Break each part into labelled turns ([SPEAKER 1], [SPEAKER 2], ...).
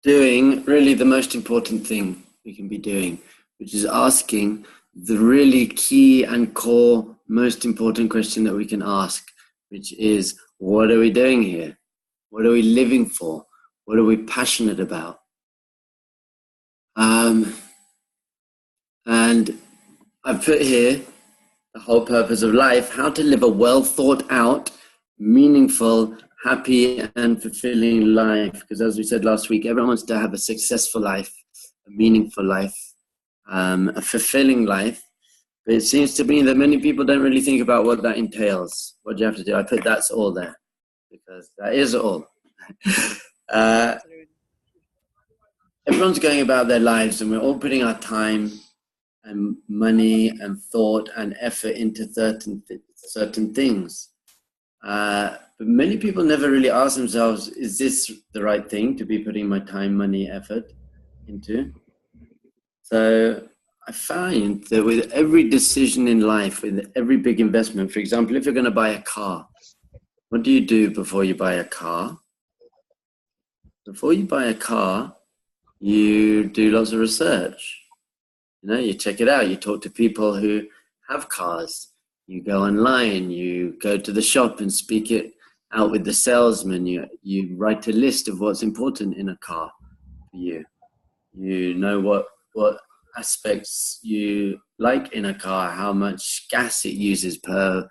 [SPEAKER 1] doing really the most important thing we can be doing, which is asking the really key and core, most important question that we can ask, which is, what are we doing here? What are we living for? What are we passionate about? And I've put here the whole purpose of life, how to live a well thought out, meaningful, happy and fulfilling life. Because as we said last week, everyone wants to have a successful life, a meaningful life, a fulfilling life. But it seems to me that many people don't really think about what that entails. What do you have to do? I put that's all there, because that is all. Everyone's going about their lives, and we're all putting our time and money and thought and effort into certain things. But many people never really ask themselves, is this the right thing to be putting my time, money, effort into? So I find that with every decision in life, with every big investment, for example, if you're going to buy a car, what do you do before you buy a car? Before you buy a car, you do lots of research. You know, you check it out. You talk to people who have cars. You go online. You go to the shop and speak it out with the salesman. You write a list of what's important in a car for you. You know what aspects you like in a car, how much gas it uses per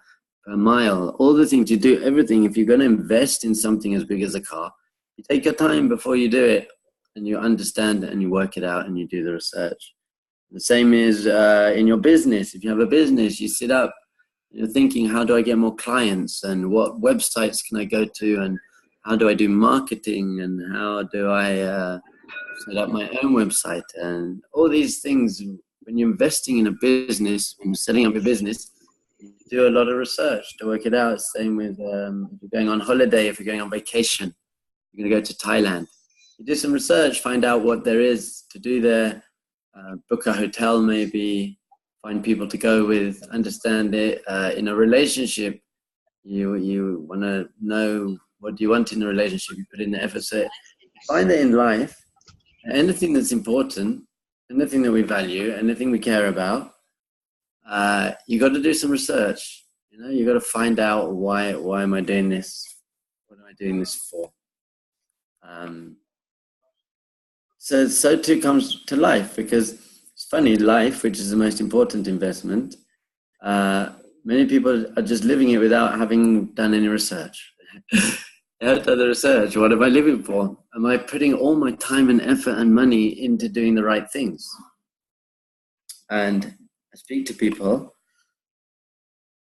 [SPEAKER 1] mile, all the things you do, everything. If you're going to invest in something as big as a car, you take your time before you do it, and you understand it and you work it out and you do the research. The same is in your business. If you have a business, you sit up, you're thinking, how do I get more clients, and what websites can I go to, and how do I do marketing, and how do I set up my own website, and all these things. When you're investing in a business, when you're setting up a business, you do a lot of research to work it out. Same with if you're going on holiday, if you're going on vacation, you're going to go to Thailand. You do some research, find out what there is to do there, book a hotel maybe, find people to go with, understand it. In a relationship, you want to know what do you want in a relationship, you put in the effort. So find it in life, anything that's important, anything that we value, anything we care about, you got to do some research. You know, you got to find out why am I doing this? What am I doing this for? So too comes to life, because it's funny, life, which is the most important investment, many people are just living it without having done any research. They haven't done the research. What am I living for? Am I putting all my time and effort and money into doing the right things? And I speak to people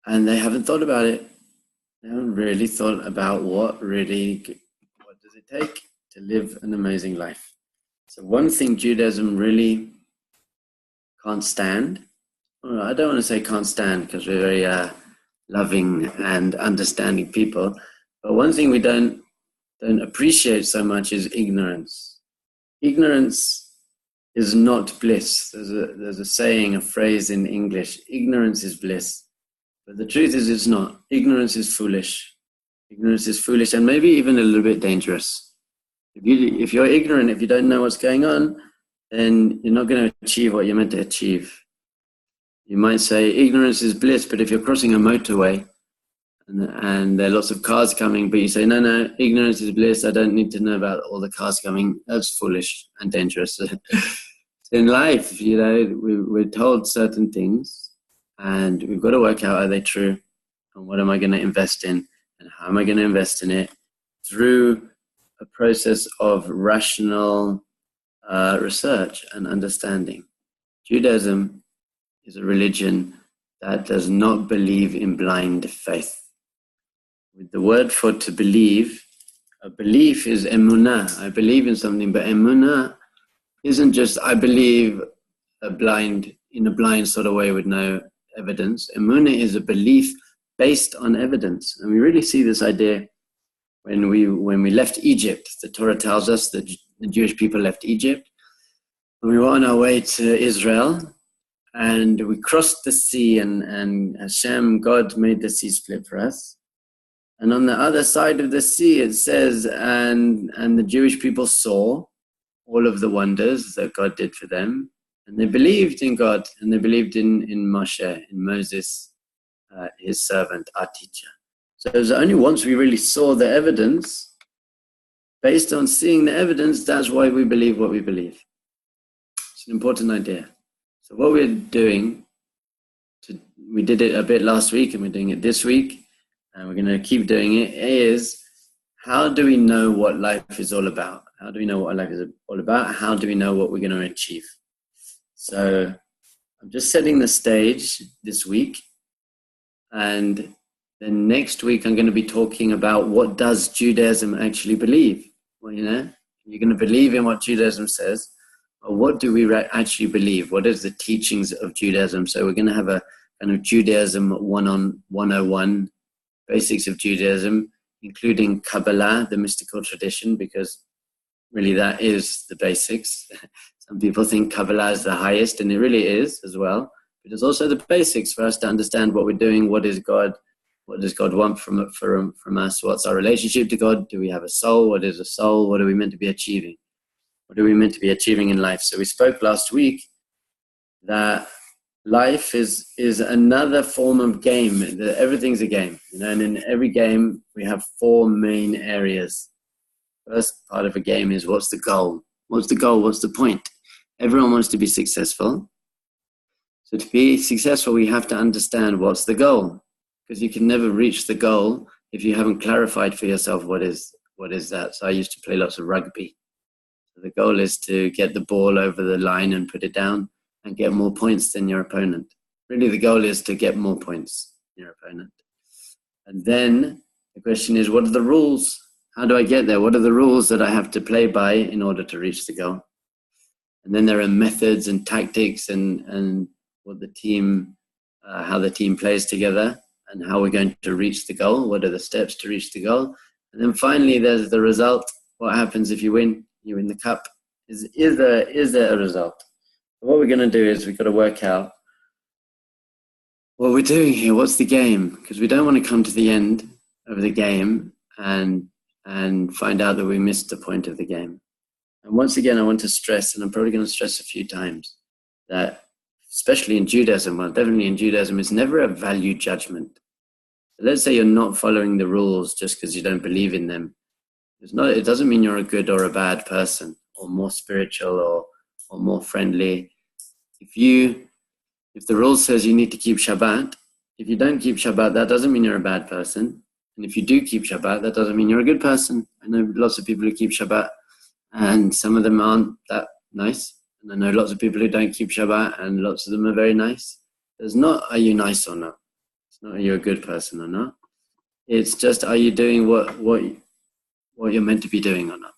[SPEAKER 1] and they haven't thought about it. They haven't really thought about what does it take to live an amazing life. So one thing Judaism really can't stand, well, I don't want to say can't stand because we're very loving and understanding people, but one thing we don't appreciate so much is ignorance. Ignorance is not bliss. There's a saying, a phrase in English, ignorance is bliss. But the truth is it's not. Ignorance is foolish. Ignorance is foolish and maybe even a little bit dangerous. If you're ignorant, if you don't know what's going on, then you're not going to achieve what you're meant to achieve. You might say ignorance is bliss, but if you're crossing a motorway and there are lots of cars coming, but you say, no, ignorance is bliss, I don't need to know about all the cars coming, that's foolish and dangerous. In life, you know, we're told certain things and we've got to work out, are they true? And what am I going to invest in? And how am I going to invest in it? Through a process of rational research and understanding. Judaism is a religion that does not believe in blind faith. With the word for to believe, a belief is emunah. I believe in something, but emunah isn't just I believe in a blind sort of way with no evidence. Emunah is a belief based on evidence. And we really see this idea when we left Egypt. The Torah tells us that the Jewish people left Egypt. And we were on our way to Israel. And we crossed the sea, and Hashem, God, made the sea split for us. And on the other side of the sea, it says, and the Jewish people saw all of the wonders that God did for them. And they believed in God, and they believed in Moshe, in Moses, his servant, our teacher. So it was only once we really saw the evidence. Based on seeing the evidence, that's why we believe what we believe. It's an important idea. So what we're doing, we did it a bit last week and we're doing it this week, and we're going to keep doing it, is how do we know what life is all about? How do we know what life is all about? How do we know what we're going to achieve? So I'm just setting the stage this week, and then next week I'm going to be talking about what does Judaism actually believe. Well, you're going to believe in what Judaism says, but what do we actually believe? What is the teachings of Judaism? So we're going to have a kind of Judaism 101, basics of Judaism, including Kabbalah, the mystical tradition, because really that is the basics. Some people think Kabbalah is the highest, and it really is as well. But it's also the basics for us to understand what we're doing, what is God, what does God want from us, what's our relationship to God, do we have a soul, what is a soul, what are we meant to be achieving? What are we meant to be achieving in life? So we spoke last week that life is another form of game. Everything's a game, and in every game we have four main areas. First part of a game is what's the goal? What's the goal? What's the point? Everyone wants to be successful. So to be successful, we have to understand what's the goal, because you can never reach the goal if you haven't clarified for yourself what is that. So I used to play lots of rugby. So the goal is to get the ball over the line and put it down and get more points than your opponent. Really, the goal is to get more points than your opponent. And then the question is, what are the rules? How do I get there? What are the rules that I have to play by in order to reach the goal? And then there are methods and tactics and what the team, how the team plays together and how we're going to reach the goal. What are the steps to reach the goal? And then finally, there's the result. What happens if you win? You win the cup. Is there a result? What we're going to do is we've got to work out what we're doing here. What's the game? Because we don't want to come to the end of the game and find out that we missed the point of the game. And once again, I want to stress, and I'm probably going to stress a few times, that especially in Judaism, well, definitely in Judaism, it's never a value judgment. So let's say you're not following the rules just because you don't believe in them. It doesn't mean you're a good or a bad person, or more spiritual or more friendly. If the rule says you need to keep Shabbat, if you don't keep Shabbat, that doesn't mean you're a bad person. And if you do keep Shabbat, that doesn't mean you're a good person. I know lots of people who keep Shabbat, and some of them aren't that nice. And I know lots of people who don't keep Shabbat, and lots of them are very nice. There's not, are you nice or not? It's not, are you a good person or not? It's just, are you doing what you're meant to be doing or not?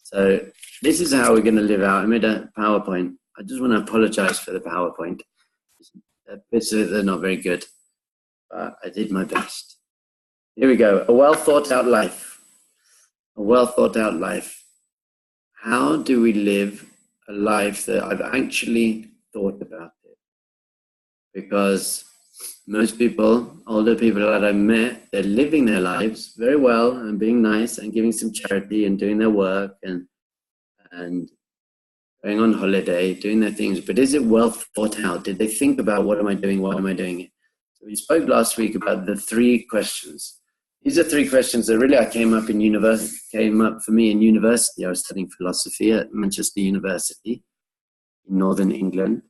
[SPEAKER 1] So this is how we're going to live out. I made a PowerPoint. I just want to apologize for the PowerPoint. Bits of it are not very good, but I did my best. Here we go. A well thought out life. A well thought out life. How do we live a life that I've actually thought about it? Because most people, older people that I've met, they're living their lives very well and being nice and giving some charity and doing their work and going on holiday, doing their things. But is it well thought out? Did they think about what am I doing? Why am I doing it? So we spoke last week about the three questions. These are three questions that really came up for me in university. I was studying philosophy at Manchester University in Northern England.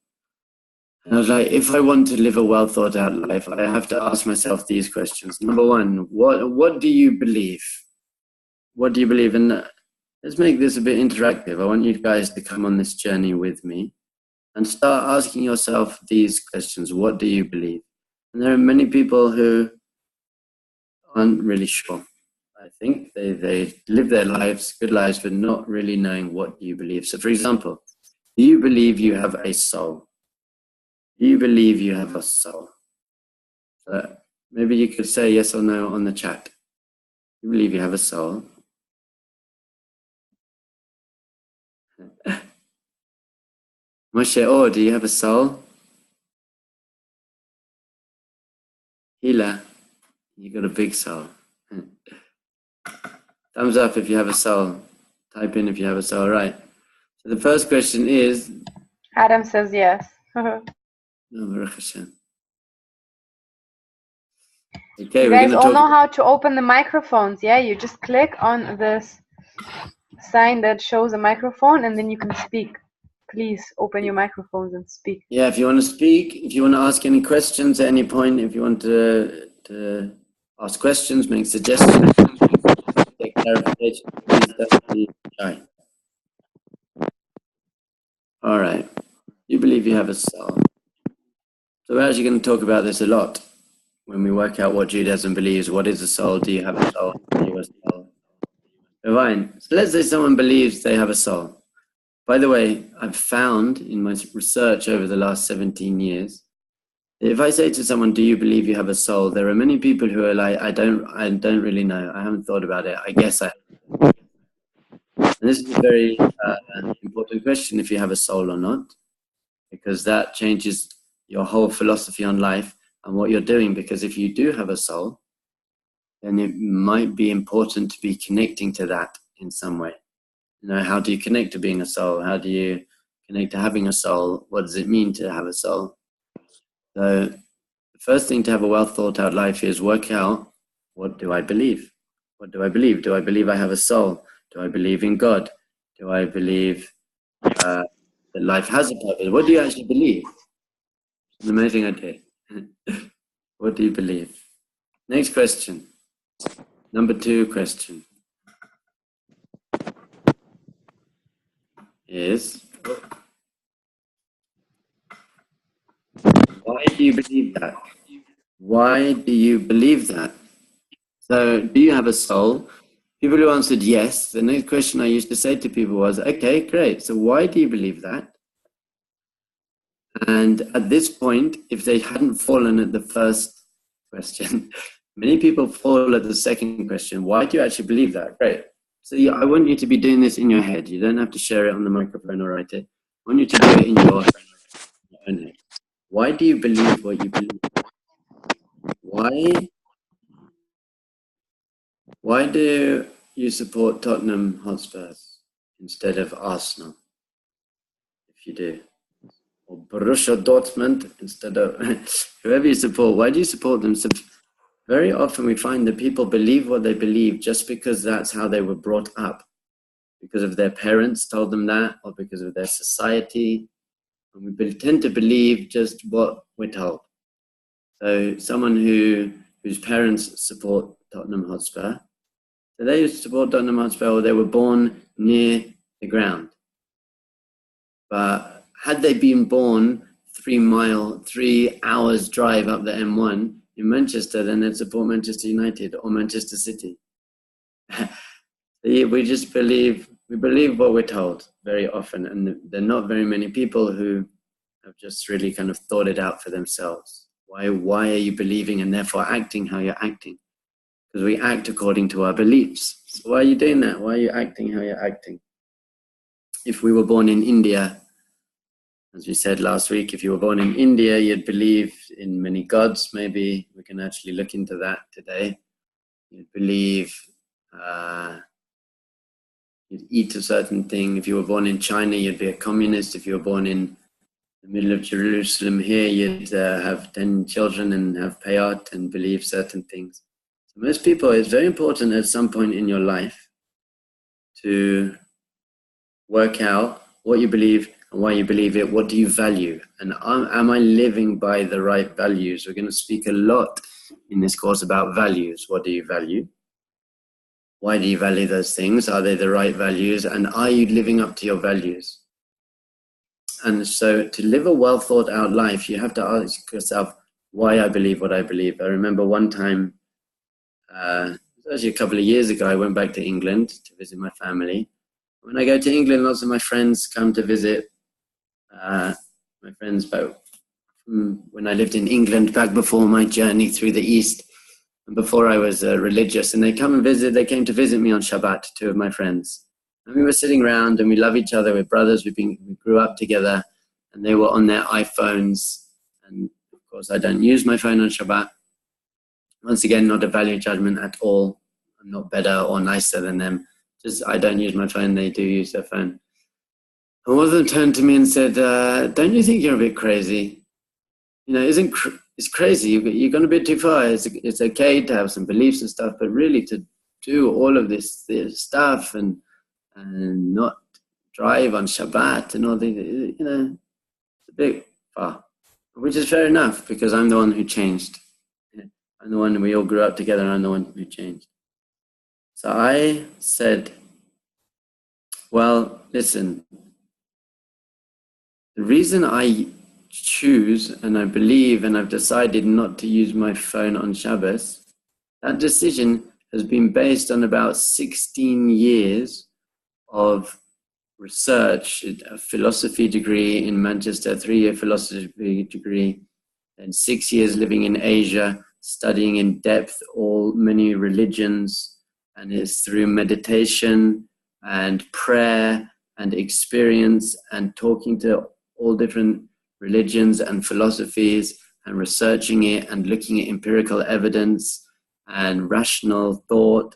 [SPEAKER 1] And I was like, if I want to live a well thought out life, I have to ask myself these questions. Number one, what do you believe? What do you believe? And let's make this a bit interactive. I want you guys to come on this journey with me and start asking yourself these questions. What do you believe? And there are many people who aren't really sure. I think they live their lives, good lives, but not really knowing what you believe. So for example, do you believe you have a soul? Do you believe you have a soul? So maybe you could say yes or no on the chat. Do you believe you have a soul? Moshe, do you have a soul? Hila, you got a big soul. Thumbs up if you have a soul. Type in if you have a soul, right? So the first question is...
[SPEAKER 2] Adam says yes.
[SPEAKER 1] Oh, Baruch Hashem. Okay,
[SPEAKER 2] You
[SPEAKER 1] we're
[SPEAKER 2] guys
[SPEAKER 1] going to
[SPEAKER 2] all
[SPEAKER 1] talk...
[SPEAKER 2] know how to open the microphones, yeah? You just click on this sign that shows a microphone and then you can speak. Please open your microphones and speak.
[SPEAKER 1] Yeah, if you want to speak, if you want to ask any questions at any point, if you want to ask questions, make suggestions, get clarification, please don't be shy. All right. You believe you have a soul. So we're actually going to talk about this a lot when we work out what Judaism believes. What is a soul? Do you have a soul? Are you a soul? Fine. So let's say someone believes they have a soul. By the way, I've found in my research over the last 17 years, if I say to someone, do you believe you have a soul? There are many people who are like, I don't really know. I haven't thought about it. I guess I have. And this is a very important question, if you have a soul or not, because that changes your whole philosophy on life and what you're doing. Because if you do have a soul, then it might be important to be connecting to that in some way. You know, how do you connect to being a soul? How do you connect to having a soul? What does it mean to have a soul? So the first thing to have a well thought out life is work out, what do I believe? What do I believe? Do I believe I have a soul? Do I believe in God? Do I believe that life has a purpose? What do you actually believe? It's an amazing idea. What do you believe? Next question. Number 2 question is, why do you believe that? Why do you believe that? So, do you have a soul? People who answered yes, the next question I used to say to people was, okay, great. So why do you believe that? And at this point, if they hadn't fallen at the first question, many people fall at the second question. Why do you actually believe that? Great. So I want you to be doing this in your head. You don't have to share it on the microphone or write it. I want you to do it in your own head. Why do you believe what you believe? Why do you support Tottenham Hotspurs instead of Arsenal? If you do. Or Borussia Dortmund instead of whoever you support. Why do you support them? So very often we find that people believe what they believe just because that's how they were brought up, because of their parents told them that, or because of their society. And we tend to believe just what we're told. So someone whose parents support Tottenham Hotspur, so they support Tottenham Hotspur, or they were born near the ground. But had they been born 3 hours drive up the M1 in Manchester, then they'd support Manchester United or Manchester City. We believe what we're told very often, and there are not very many people who have just really kind of thought it out for themselves. Why are you believing and therefore acting how you're acting? Because we act according to our beliefs. So why are you doing that? Why are you acting how you're acting? If we were born in India, as we said last week, if you were born in India, you'd believe in many gods. Maybe we can actually look into that today. You'd believe you'd eat a certain thing. If you were born in China, you'd be a communist. If you were born in the middle of Jerusalem here, you'd have 10 children and have payat and believe certain things. So most people, it's very important at some point in your life to work out what you believe and why you believe it. What do you value? And am I living by the right values? We're going to speak a lot in this course about values. What do you value? Why do you value those things? Are they the right values? And are you living up to your values? And so to live a well thought out life, you have to ask yourself why I believe what I believe. I remember one time, actually a couple of years ago, I went back to England to visit my family. When I go to England, lots of my friends come to visit. My friends back from when I lived in England, back before my journey through the East, and before I was religious, and they came to visit me on Shabbat, 2 of my friends. And we were sitting around and we love each other, we're brothers, we grew up together, and they were on their iPhones. And of course, I don't use my phone on Shabbat. Once again, not a value judgment at all. I'm not better or nicer than them. Just I don't use my phone, they do use their phone. And one of them turned to me and said, don't you think you're a bit crazy? You know, it's crazy. You've gone a bit too far. It's okay to have some beliefs and stuff, but really to do all of this stuff and not drive on Shabbat and all the, you know, it's a bit far. Which is fair enough, because I'm the one who changed. I'm the one, we all grew up together, and I'm the one who changed. So I said, well, listen, the reason I choose and I believe and I've decided not to use my phone on Shabbos, that decision has been based on about 16 years of research, a philosophy degree in Manchester, 3-year philosophy degree, and 6 years living in Asia, studying in depth many religions, and it's through meditation and prayer and experience and talking to all different religions and philosophies and researching it and looking at empirical evidence and rational thought.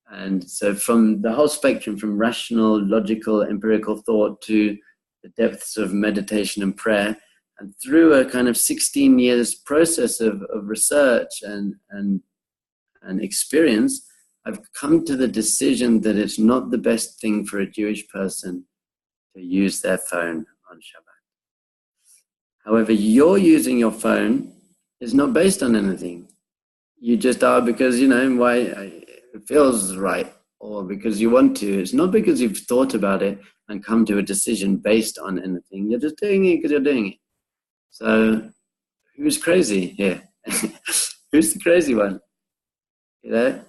[SPEAKER 1] And so from the whole spectrum, from rational, logical, empirical thought to the depths of meditation and prayer, and through a kind of 16 years process of research and experience, I've come to the decision that it's not the best thing for a Jewish person to use their phone on Shabbat. However, your using your phone is not based on anything. You just are because, you know, why it feels right, or because you want to. It's not because you've thought about it and come to a decision based on anything. You're just doing it because you're doing it. So who's crazy here? Who's the crazy one? You know,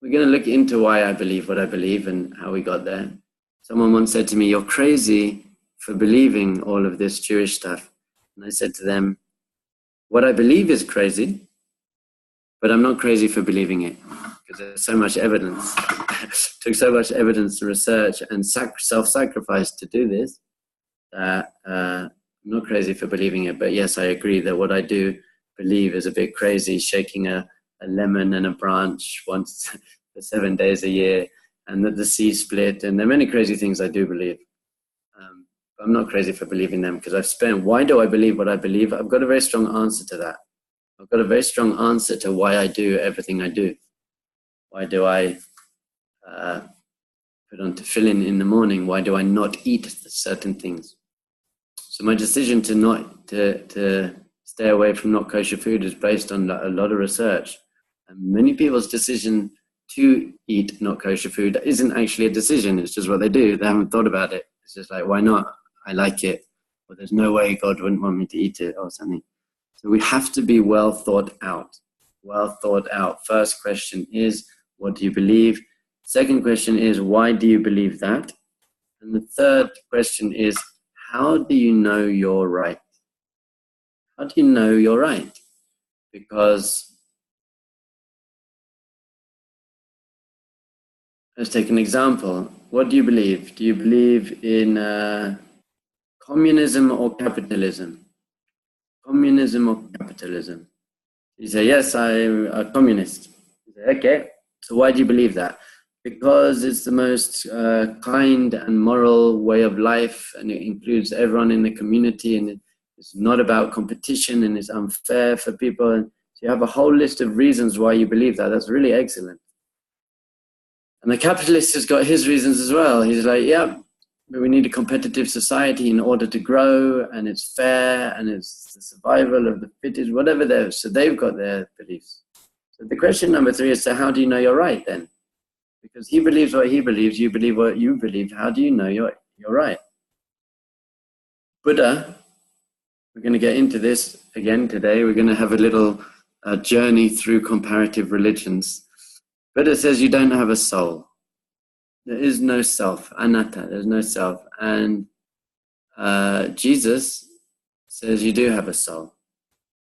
[SPEAKER 1] we're going to look into why I believe what I believe and how we got there. Someone once said to me, you're crazy for believing all of this Jewish stuff. And I said to them, what I believe is crazy, but I'm not crazy for believing it, because there's so much evidence. It took so much evidence to research and self-sacrifice to do this that I'm not crazy for believing it. But yes, I agree that what I do believe is a bit crazy, shaking a lemon and a branch once for 7 days a year, and that the sea split, and there are many crazy things I do believe. I'm not crazy for believing them, because why do I believe what I believe? I've got a very strong answer to that. I've got a very strong answer to why I do everything I do. Why do I put on tefillin in the morning? Why do I not eat certain things? So my decision to stay away from not kosher food is based on a lot of research. And many people's decision to eat not kosher food isn't actually a decision. It's just what they do. They haven't thought about it. It's just like, why not? I like it. Or there's no way God wouldn't want me to eat it or something. So we have to be well thought out. Well thought out. First question is, what do you believe? Second question is, why do you believe that? And the third question is, how do you know you're right? How do you know you're right? Because let's take an example. What do you believe? Do you believe in communism or capitalism? Communism or capitalism? You say, yes, I'm a communist. You say, okay, so why do you believe that? Because it's the most kind and moral way of life, and it includes everyone in the community, and it's not about competition, and it's unfair for people. And so you have a whole list of reasons why you believe that. That's really excellent. And the capitalist has got his reasons as well. He's like, yeah, we need a competitive society in order to grow, and it's fair, and it's the survival of the fittest, whatever they're. So they've got their beliefs. So the question number 3 is, so how do you know you're right then? Because he believes what he believes, you believe what you believe. How do you know you're right? Buddha, we're going to get into this again today. We're going to have a little journey through comparative religions. Buddha says you don't have a soul. There is no self, anatta, there's no self. And Jesus says you do have a soul.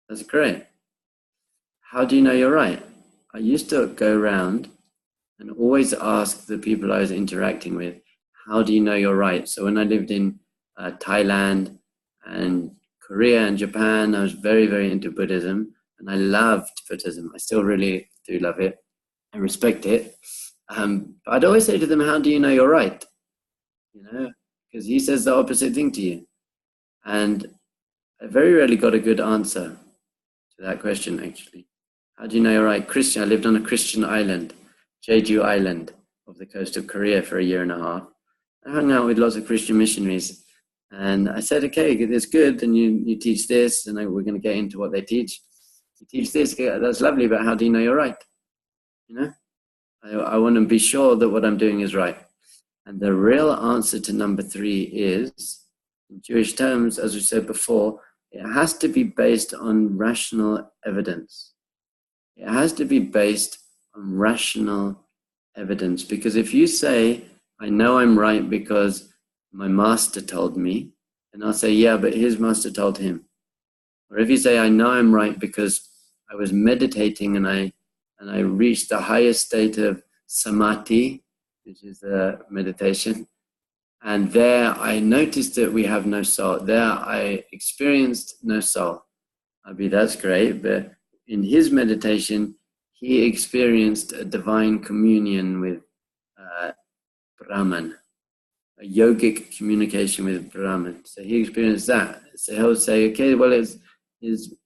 [SPEAKER 1] That's great. How do you know you're right? I used to go around and always ask the people I was interacting with, how do you know you're right? So when I lived in Thailand and Korea and Japan, I was very, very into Buddhism, and I loved Buddhism. I still really do love it. I respect it. But I'd always say to them, how do you know you're right? You know, because he says the opposite thing to you. And I very rarely got a good answer to that question, actually. How do you know you're right? Christian. I lived on a Christian island, Jeju Island, off the coast of Korea for a year and a half. I hung out with lots of Christian missionaries. And I said, okay, it's good, and you teach this, and we're going to get into what they teach. You teach this, yeah, that's lovely, but how do you know you're right? You know, I want to be sure that what I'm doing is right. And the real answer to number 3 is, in Jewish terms, as we said before, it has to be based on rational evidence. It has to be based on rational evidence. Because if you say, I know I'm right because my master told me, and I'll say, yeah, but his master told him. Or if you say, I know I'm right because I was meditating and I reached the highest state of samadhi, which is a meditation, and there I noticed that we have no soul. There I experienced no soul. I'll be, that's great, but in his meditation, he experienced a divine communion with Brahman, a yogic communication with Brahman. So he experienced that. So he'll say, okay, well, it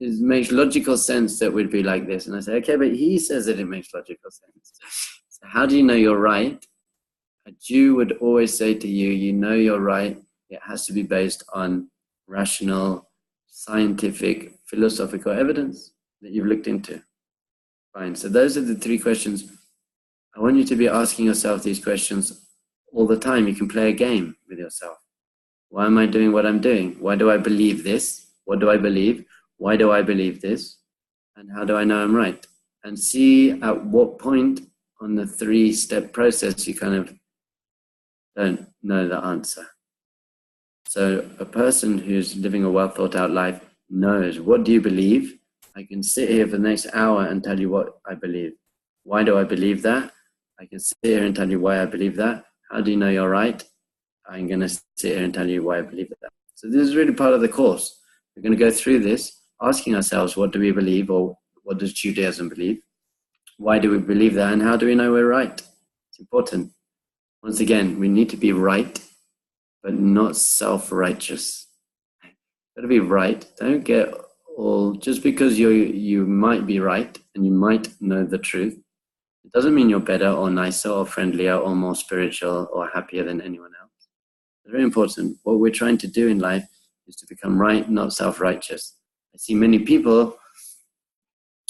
[SPEAKER 1] makes logical sense that we'd be like this. And I say, okay, but he says that it makes logical sense. So how do you know you're right? A Jew would always say to you, you know you're right. It has to be based on rational, scientific, philosophical evidence that you've looked into. Fine. So those are the 3 questions. I want you to be asking yourself these questions all the time. You can play a game with yourself. Why am I doing what I'm doing? Why do I believe this? What do I believe? Why do I believe this? And how do I know I'm right? And see at what point on the 3-step process you kind of don't know the answer. So a person who's living a well thought out life knows, what do you believe? I can sit here for the next hour and tell you what I believe. Why do I believe that? I can sit here and tell you why I believe that. How do you know you're right? I'm going to sit here and tell you why I believe that. So this is really part of the course. We're going to go through this, asking ourselves, what do we believe, or what does Judaism believe? Why do we believe that, and how do we know we're right? It's important. Once again, we need to be right, but not self-righteous. Got to be right. Don't get all, just because you might be right and you might know the truth, it doesn't mean you're better or nicer or friendlier or more spiritual or happier than anyone else. It's very important. What we're trying to do in life is to become right, not self-righteous. I see many people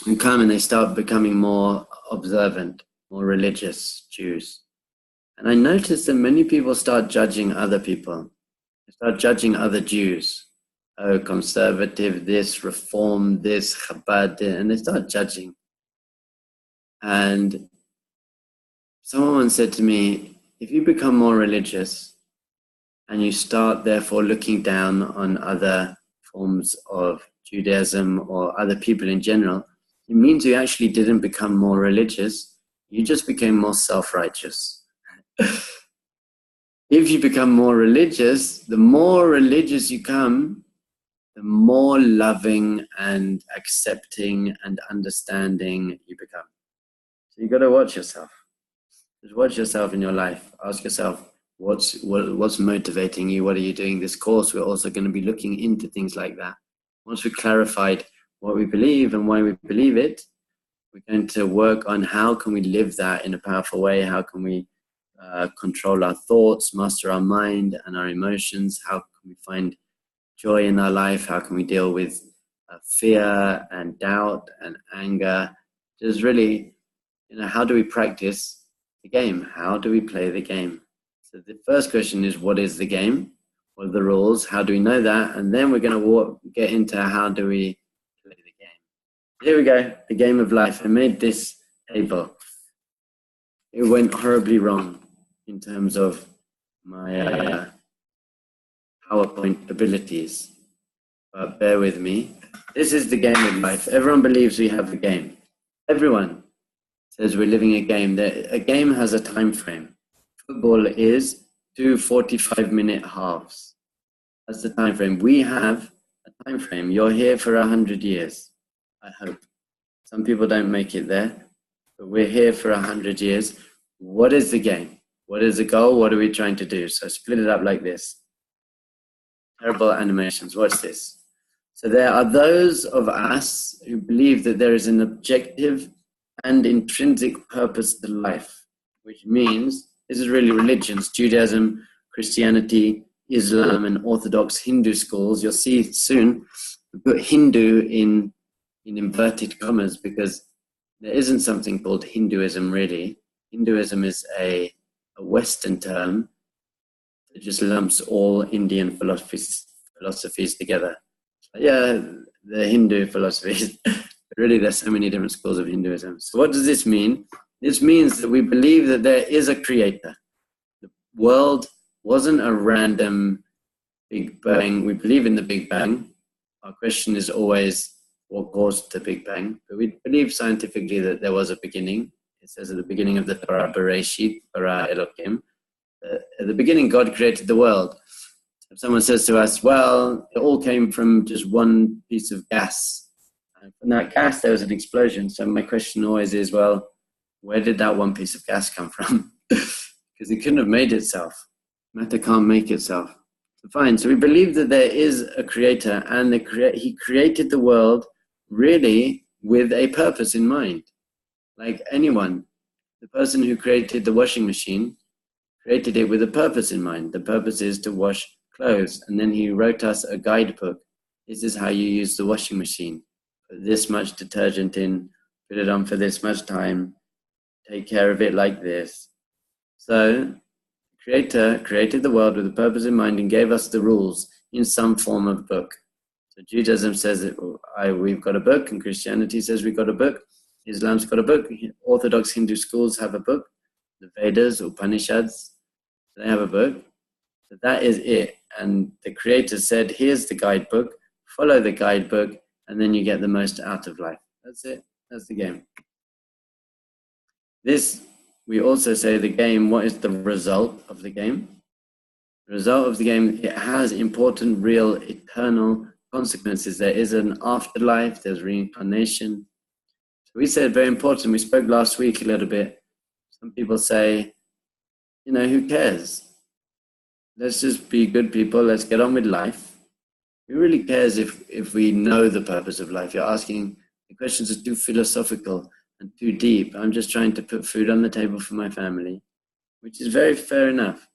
[SPEAKER 1] who come and they start becoming more observant, more religious Jews. And I notice that many people start judging other people. They start judging other Jews. Oh, conservative this, reform this, Chabad, and they start judging. And someone once said to me, if you become more religious and you start therefore looking down on other forms of Judaism or other people in general, it means you actually didn't become more religious, you just became more self-righteous. If you become more religious, the more religious you come, the more loving and accepting and understanding you become. So you've got to watch yourself. Just watch yourself in your life. Ask yourself, what's motivating you? What are you doing? This course, we're also going to be looking into things like that. Once we've clarified what we believe and why we believe it, we're going to work on how can we live that in a powerful way. How can we control our thoughts, master our mind and our emotions? How can we find joy in our life? How can we deal with fear and doubt and anger? Just really, how do we practice the game? How do we play the game? So the first question is, what is the game? What are the rules? How do we know that? And then we're going to get into how do we play the game. Here we go, the game of life. I made this table. It went horribly wrong in terms of my PowerPoint abilities. But bear with me. This is the game of life. Everyone believes we have a game. Everyone says we're living a game. A game has a time frame. Football is 2 45-minute halves. That's the time frame. We have a time frame. You're here for 100 years, I hope. Some people don't make it there, but we're here for 100 years. What is the game? What is the goal? What are we trying to do? So split it up like this. terrible animations. Watch this. So there are those of us who believe that there is an objective and intrinsic purpose to life, which means this is really religions, Judaism, Christianity, Islam, and Orthodox Hindu schools. You'll see soon we put Hindu in inverted commas because there isn't something called Hinduism really. Hinduism is a Western term that just lumps all Indian philosophies together. Yeah, the Hindu philosophies. Really, there's so many different schools of Hinduism. So what does this mean? This means that we believe that there is a creator. The world wasn't a random Big Bang. We believe in the Big Bang. Our question is always what caused the Big Bang. But we believe scientifically that there was a beginning. It says at the beginning of the Torah, Bereshit, bara Elokim. At the beginning, God created the world. If someone says to us, well, it all came from just one piece of gas. And from that gas, there was an explosion. So my question always is, well, where did that one piece of gas come from? Because it couldn't have made itself. Matter can't make itself. So fine. So we believe that there is a creator and he created the world really with a purpose in mind. Like anyone, the person who created the washing machine created it with a purpose in mind. The purpose is to wash clothes. And then he wrote us a guidebook. This is how you use the washing machine. Put this much detergent in, put it on for this much time, take care of it like this. So the Creator created the world with a purpose in mind and gave us the rules in some form of book. So Judaism says that we've got a book, and Christianity says we've got a book. Islam's got a book. Orthodox Hindu schools have a book. The Vedas, Upanishads, they have a book. So that is it. And the Creator said, here's the guidebook, follow the guidebook, and then you get the most out of life. That's it. That's the game. This, we also say the game, what is the result of the game? The result of the game, it has important, real, eternal consequences. There is an afterlife, there's reincarnation. So we said very important, we spoke last week a little bit. Some people say, you know, who cares? Let's just be good people, let's get on with life. Who really cares if we know the purpose of life? You're asking, the questions are too philosophical and too deep. I'm just trying to put food on the table for my family, which is very fair enough.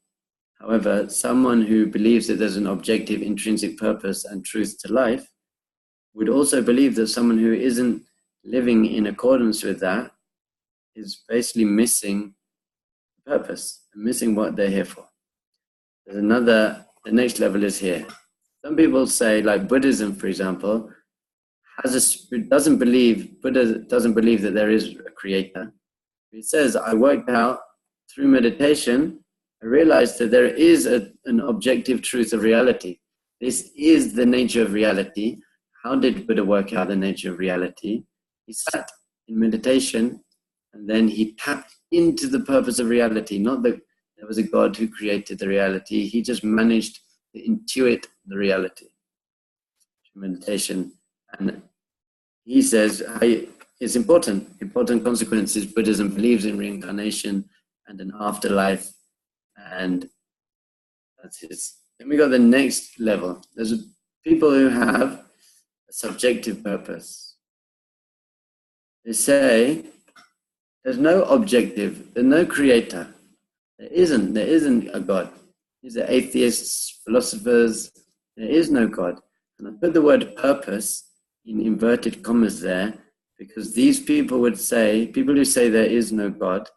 [SPEAKER 1] However, someone who believes that there's an objective, intrinsic purpose and truth to life would also believe that someone who isn't living in accordance with that is basically missing the purpose and missing what they're here for. There's the next level is here. Some people say, like Buddhism, for example, Buddha doesn't believe that there is a creator. It says, I worked out through meditation, I realized that there is an objective truth of reality. This is the nature of reality. How did Buddha work out the nature of reality? He sat in meditation and then he tapped into the purpose of reality. Not that there was a God who created the reality. He just managed to intuit the reality through meditation. And he says it's important consequences. Buddhism believes in reincarnation and an afterlife, and that's his. Then we got the next level. There's people who have a subjective purpose. They say there's no objective, there's no creator. There isn't a God. These are atheists, philosophers. There is no God. And I put the word purpose in inverted commas there because these people would say, people who say there is no God,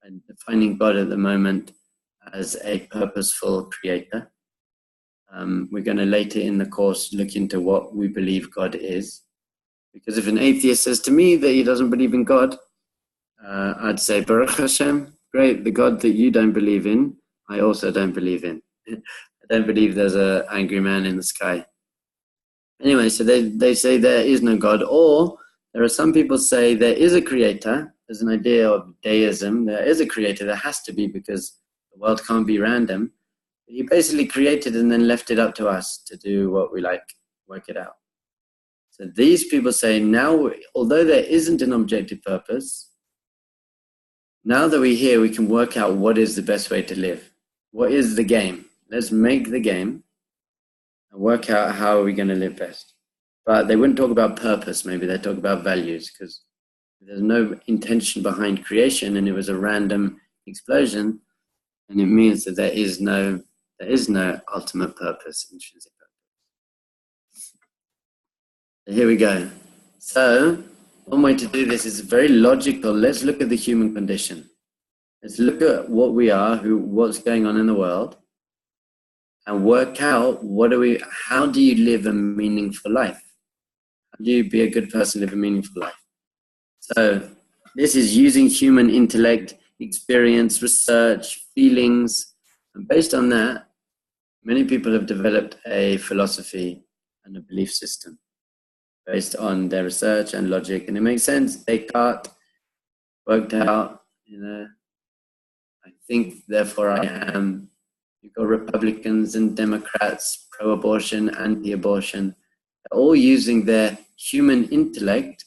[SPEAKER 1] and defining God at the moment as a purposeful creator. We're going to later in the course look into what we believe God is. Because if an atheist says to me that he doesn't believe in God, I'd say, Baruch Hashem, great, the God that you don't believe in, I also don't believe in. I don't believe there's an angry man in the sky. Anyway, so they say there is no God, or there are some people say there is a creator. There's an idea of deism. There is a creator. There has to be because the world can't be random. He basically created and then left it up to us to do what we like, work it out. So these people say now, although there isn't an objective purpose, now that we're here, we can work out what is the best way to live. What is the game? Let's make the game. and work out how are we going to live best. But they wouldn't talk about purpose. Maybe they talk about values, because there's no intention behind creation, and it was a random explosion, and it means that there is no ultimate purpose, intrinsic purpose. So here we go. So one way to do this is very logical. Let's look at the human condition. Let's look at what we are, what's going on in the world, and work out how do you live a meaningful life? How do you be a good person, live a meaningful life? So this is using human intellect, experience, research, feelings, and based on that, many people have developed a philosophy and a belief system based on their research and logic, and it makes sense. Descartes worked out, I think, therefore I am. You've got Republicans and Democrats, pro-abortion, anti-abortion, all using their human intellect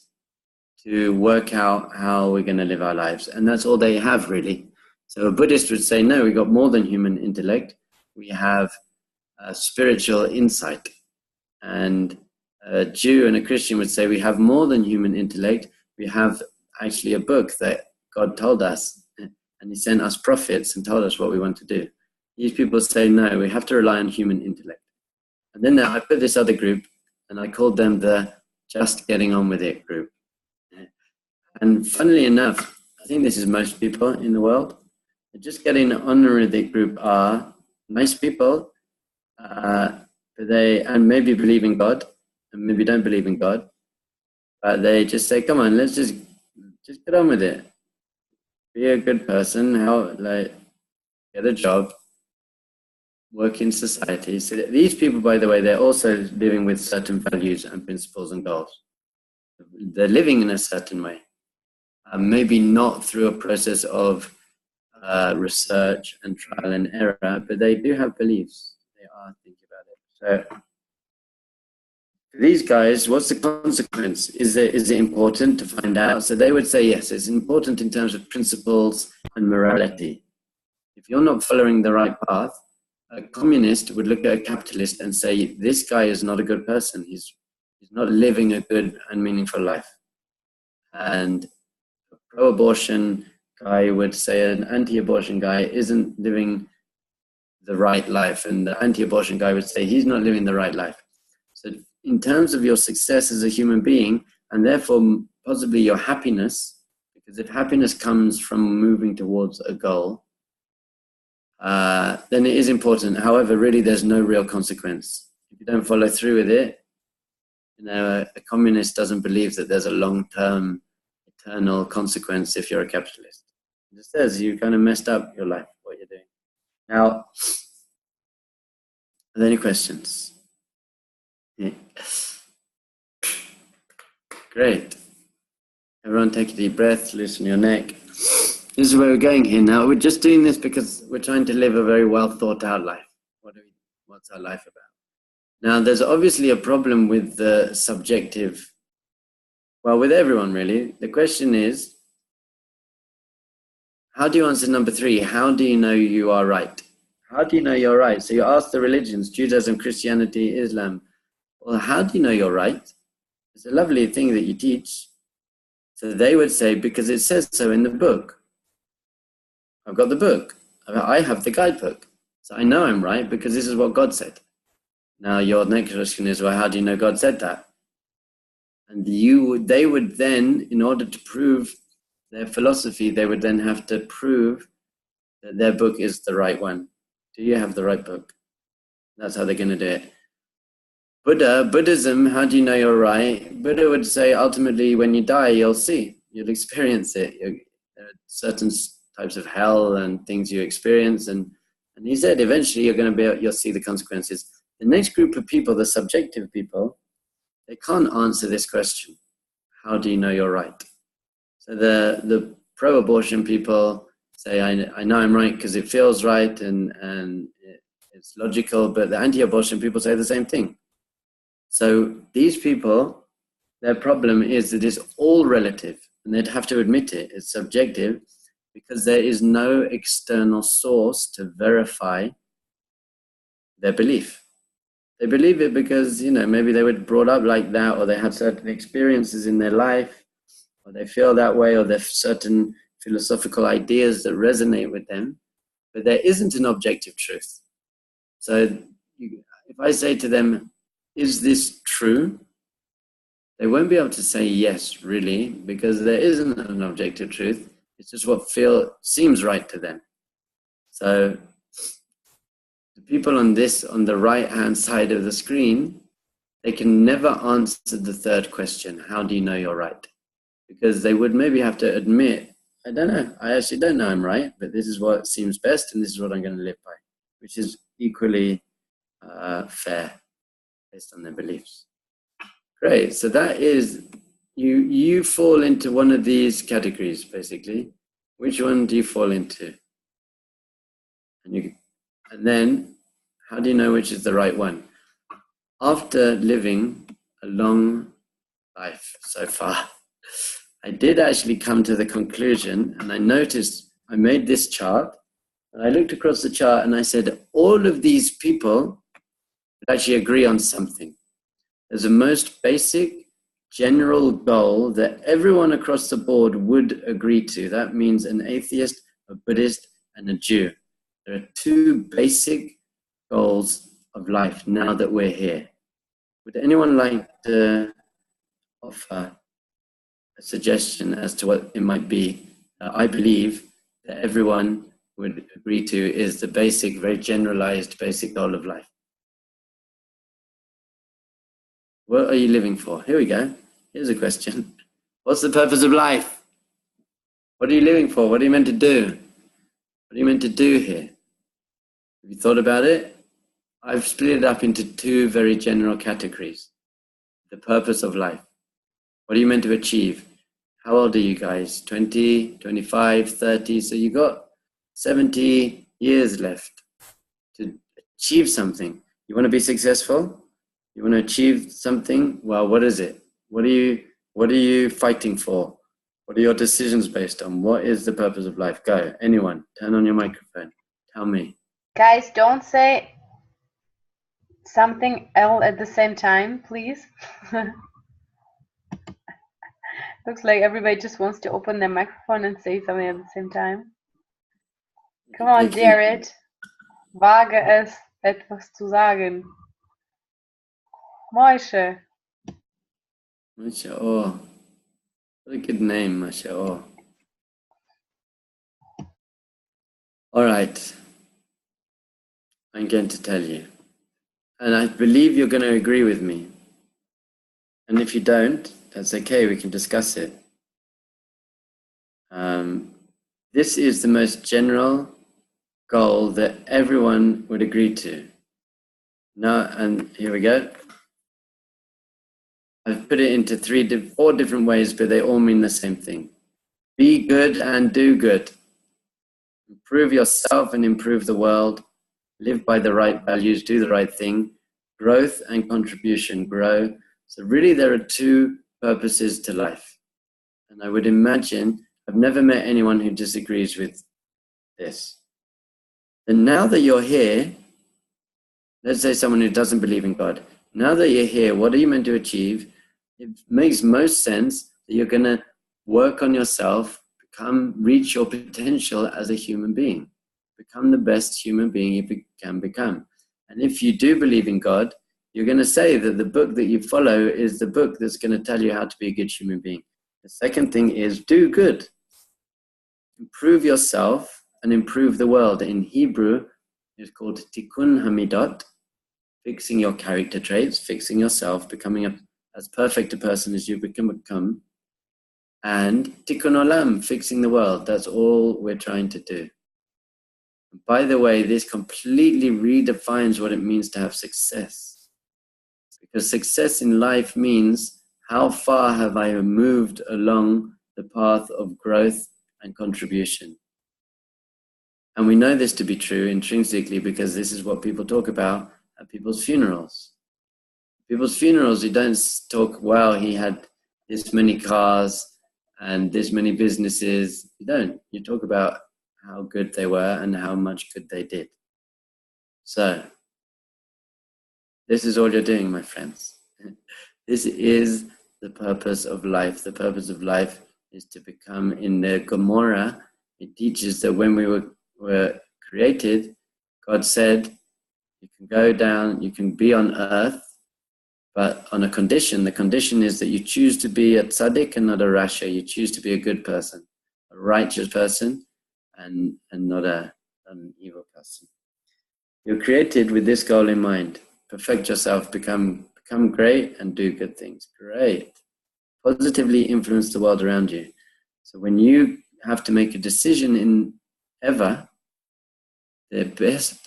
[SPEAKER 1] to work out how we're going to live our lives. And that's all they have, really. So a Buddhist would say, no, we've got more than human intellect. We have spiritual insight. And a Jew and a Christian would say, we have more than human intellect. We have actually a book that God told us, and he sent us prophets and told us what we want to do. These people say, no, we have to rely on human intellect. And then I put this other group, and I called them the just getting on with it group. And funnily enough, I think this is most people in the world. The just getting on with it group are nice people, but and maybe believe in God, and maybe don't believe in God, but they just say, come on, let's just get on with it. Be a good person, get a job, work in society. So these people, by the way, they're also living with certain values and principles and goals. They're living in a certain way. Maybe not through a process of research and trial and error, but they do have beliefs. They are thinking about it. So for these guys, what's the consequence? Is it important to find out? So they would say, yes, it's important in terms of principles and morality. If you're not following the right path, a communist would look at a capitalist and say, this guy is not a good person. He's not living a good and meaningful life. And a pro-abortion guy would say an anti-abortion guy isn't living the right life. And the anti-abortion guy would say he's not living the right life. So in terms of your success as a human being, and therefore possibly your happiness, because if happiness comes from moving towards a goal, then it is important. However, really there's no real consequence. If you don't follow through with it, a communist doesn't believe that there's a long-term eternal consequence if you're a capitalist. It just says you kind of messed up your life, what you're doing. Now, are there any questions? Yeah. Great. Everyone take a deep breath, loosen your neck. This is where we're going here now. We're just doing this because we're trying to live a very well thought out life. What's our life about? Now, there's obviously a problem with the subjective, well, with everyone really. The question is, how do you answer number 3? How do you know you are right? How do you know you're right? So you ask the religions, Judaism, Christianity, Islam, well, how do you know you're right? It's a lovely thing that you teach. So they would say, because it says so in the book. I've got the book. I have the guidebook. So I know I'm right because this is what God said. Now your next question is, well, how do you know God said that? And they would then, in order to prove their philosophy, they would then have to prove that their book is the right one. Do you have the right book? That's how they're going to do it. Buddhism, how do you know you're right? Buddha would say, ultimately, when you die, you'll see. You'll experience it. There are certain types of hell and things you experience. And he said, eventually, you'll see the consequences. The next group of people, the subjective people, they can't answer this question. How do you know you're right? So the pro-abortion people say, I know I'm right because it feels right and it's logical, but the anti-abortion people say the same thing. So these people, their problem is that it's all relative, and they'd have to admit it. It's subjective because there is no external source to verify their belief. They believe it because, maybe they were brought up like that, or they had certain experiences in their life, or they feel that way, or there's certain philosophical ideas that resonate with them. But there isn't an objective truth. So if I say to them, is this true? They won't be able to say yes, really, because there isn't an objective truth. It's just what seems right to them. So the people on the right-hand side of the screen, they can never answer the third question, how do you know you're right? Because they would maybe have to admit, I don't know, I actually don't know I'm right, but this is what seems best and this is what I'm going to live by, which is equally fair based on their beliefs. Great, so that is, you fall into one of these categories, basically. Which one do you fall into? And then, how do you know which is the right one? After living a long life so far, I did actually come to the conclusion, and I noticed, I made this chart, and I looked across the chart and I said, all of these people would actually agree on something. There's a most basic general goal that everyone across the board would agree to. That means an atheist, a Buddhist, and a Jew. There are two basic goals of life now that we're here. Would anyone like to offer a suggestion as to what it might be? I believe that everyone would agree to is the basic, very generalized basic goal of life. What are you living for? Here we go. Here's a question. What's the purpose of life? What are you living for? What are you meant to do? What are you meant to do here? Have you thought about it? I've split it up into two very general categories. The purpose of life. What are you meant to achieve? How old are you guys? 20, 25, 30? So you got 70 years left to achieve something. You want to be successful? You want to achieve something? Well, what is it? What are you fighting for? What are your decisions based on? What is the purpose of life? Go. Anyone, turn on your microphone. Tell me.
[SPEAKER 2] Guys, don't say something else at the same time, please. Looks like everybody just wants to open their microphone and say something at the same time. Come on, Jared. Wage es, etwas zu sagen. Moishe.
[SPEAKER 1] Masha Allah. What a good name, Masha Allah. All right. I'm going to tell you. And I believe you're going to agree with me. And if you don't, that's okay, we can discuss it. This is the most general goal that everyone would agree to. Now, and here we go. I've put it into four different ways, but they all mean the same thing. Be good and do good. Improve yourself and improve the world. Live by the right values, do the right thing. Growth and contribution, grow. So really there are two purposes to life. And I would imagine, I've never met anyone who disagrees with this. And now that you're here, let's say someone who doesn't believe in God, now that you're here, what are you meant to achieve? It makes most sense that you're going to work on yourself, reach your potential as a human being, become the best human being you can become. And if you do believe in God, you're going to say that the book that you follow is the book that's going to tell you how to be a good human being. The second thing is do good. Improve yourself and improve the world. In Hebrew, it's called Tikkun Hamidot, fixing your character traits, fixing yourself, becoming as perfect a person as you can become. And Tikkun Olam, fixing the world. That's all we're trying to do. By the way, this completely redefines what it means to have success. Because success in life means how far have I moved along the path of growth and contribution. And we know this to be true intrinsically because this is what people talk about at people's funerals. People's funerals, you don't talk, well, he had this many cars and this many businesses. You don't. You talk about how good they were and how much good they did. So This is all you're doing, my friends. This is the purpose of life. The purpose of life is to become, in the Gomorrah, it teaches that when we were created, God said, you can go down, you can be on earth, but on a condition. The condition is that you choose to be a tzaddik and not a rasha. You choose to be a good person, a righteous person, and not an evil person. You're created with this goal in mind. Perfect yourself, become great, and do good things. Great. Positively influence the world around you. So when you have to make a decision in ever, the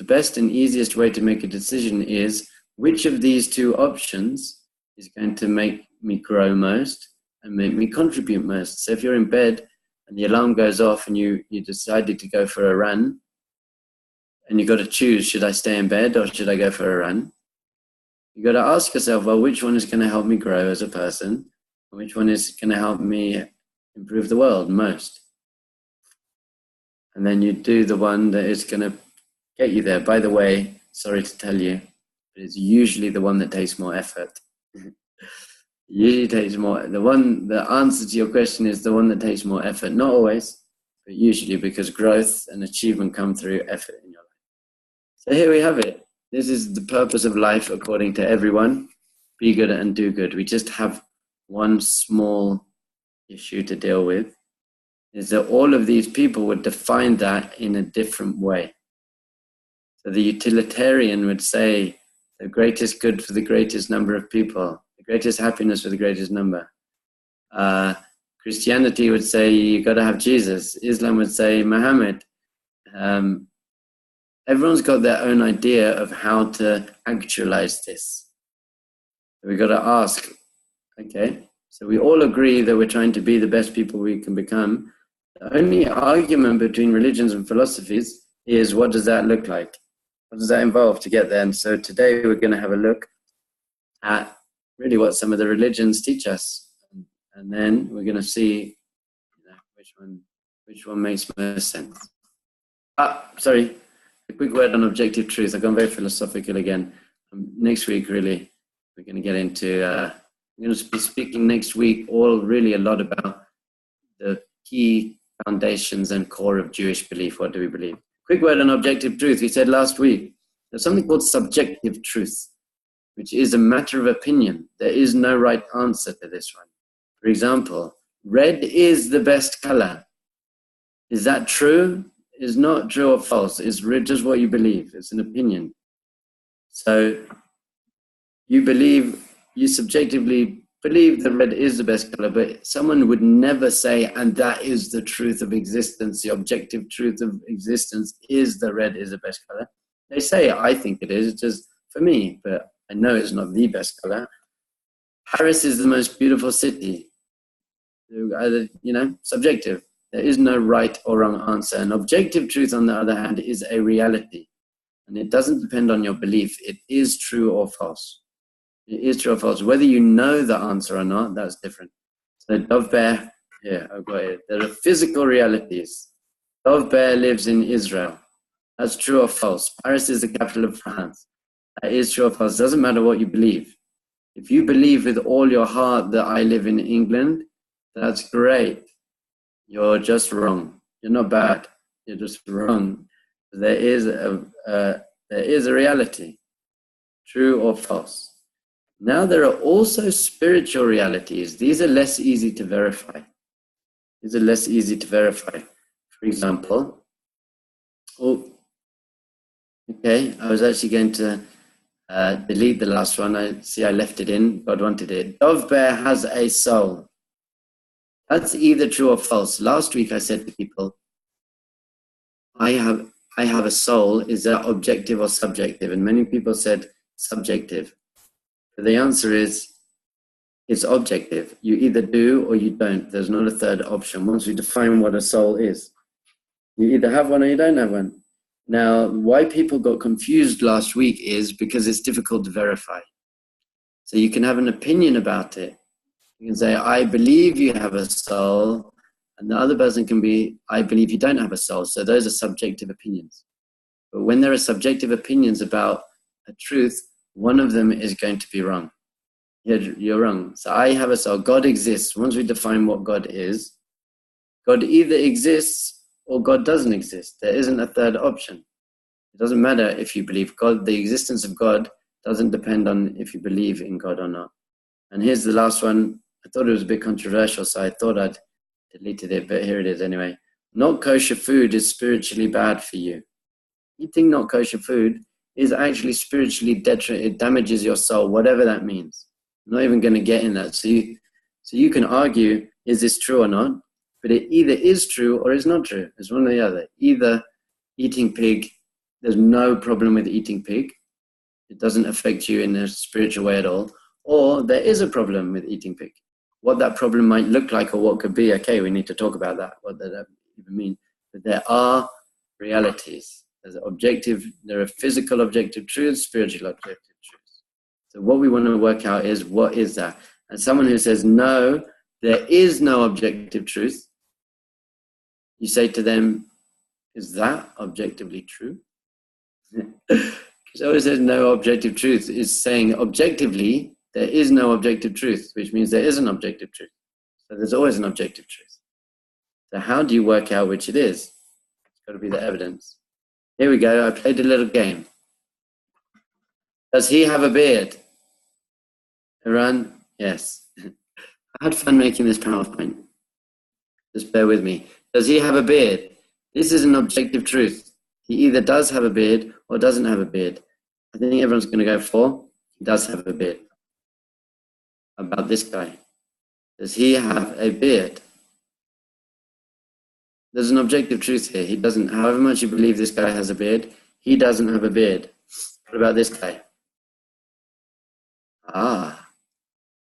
[SPEAKER 1] best and easiest way to make a decision is which of these two options is going to make me grow most and make me contribute most. So if you're in bed and the alarm goes off and you decided to go for a run, and you've got to choose, should I stay in bed or should I go for a run? You've got to ask yourself, well, which one is going to help me grow as a person? And which one is going to help me improve the world most? And then you do the one that is going to get you there. By the way, sorry to tell you, but it's usually the one that takes more effort. Usually takes more. The answer to your question is the one that takes more effort. Not always, but usually, because growth and achievement come through effort in your life. So here we have it. This is the purpose of life according to everyone. Be good and do good. We just have one small issue to deal with, is that all of these people would define that in a different way. So the utilitarian would say the greatest good for the greatest number of people, the greatest happiness for the greatest number. Christianity would say you got to have Jesus. Islam would say Muhammad. Everyone's got their own idea of how to actualize this. So we've got to ask, okay, so we all agree that we're trying to be the best people we can become. The only argument between religions and philosophies is, what does that look like? What does that involve to get there? And so today we're going to have a look at really what some of the religions teach us. And then we're going to see which one makes most sense. Sorry, a quick word on objective truth. I've gone very philosophical again. Next week, really, we're going to get into, we're going to be speaking next week a lot about the key foundations and core of Jewish belief. What do we believe? Quick word on objective truth. We said last week, there's something called subjective truth, which is a matter of opinion. There is no right answer to this one. For example, red is the best color. Is that true? Is not true or false. It's just what you believe. It's an opinion. So you subjectively believe that red is the best color, but someone would never say, and that is the truth of existence. The objective truth of existence is that red is the best color. They say, I think it is. It's just for me, but I know it's not the best color. Paris is the most beautiful city. Subjective. There is no right or wrong answer. And objective truth, on the other hand, is a reality. And it doesn't depend on your belief. It is true or false. It is true or false. Whether you know the answer or not, that's different. So Dov Ber, I've got it. There are physical realities. Dov Ber lives in Israel. That's true or false. Paris is the capital of France. That is true or false. It doesn't matter what you believe. If you believe with all your heart that I live in England, that's great. You're just wrong. You're not bad. You're just wrong. There is a reality, true or false. Now there are also spiritual realities. These are less easy to verify. For example, I was actually going to delete the last one. I left it in. God wanted it. Dov Ber has a soul. That's either true or false. Last week I said to people, I have a soul. Is that objective or subjective? And many people said subjective. But the answer is, it's objective. You either do or you don't. There's not a third option. Once we define what a soul is, you either have one or you don't have one. Now, why people got confused last week is because it's difficult to verify. So you can have an opinion about it. You can say, I believe you have a soul, and the other person can be, I believe you don't have a soul. So those are subjective opinions. But when there are subjective opinions about a truth, one of them is going to be wrong. You're wrong. So I have a soul. God exists. Once we define what God is, God either exists or God doesn't exist. There isn't a third option. It doesn't matter if you believe God. The existence of God doesn't depend on if you believe in God or not. And here's the last one. I thought it was a bit controversial, so I thought I'd deleted it, but here it is anyway. Not kosher food is spiritually bad for you. Eating not kosher food is actually spiritually detrimental. It damages your soul, whatever that means. I'm not even going to get in that. So you can argue, is this true or not? But it either is true or is not true. It's one or the other. Either eating pig, there's no problem with eating pig. It doesn't affect you in a spiritual way at all. Or there is a problem with eating pig. What that problem might look like or what could be, okay, we need to talk about that, what that even mean. But there are realities. There are physical objective truths, spiritual objective truths. So what we want to work out is, what is that? And someone who says, no, there is no objective truth, you say to them, is that objectively true? Because someone says no objective truth is saying objectively, there is no objective truth, which means there is an objective truth. So there's always an objective truth. So how do you work out which it is? It's got to be the evidence. Here we go. I played a little game. Does he have a beard? Everyone? Yes. I had fun making this PowerPoint. Just bear with me. Does he have a beard? This is an objective truth. He either does have a beard or doesn't have a beard. I think everyone's going to go for he does have a beard. About this guy. Does he have a beard? There's an objective truth here. He doesn't, however much you believe this guy has a beard, he doesn't have a beard. What about this guy?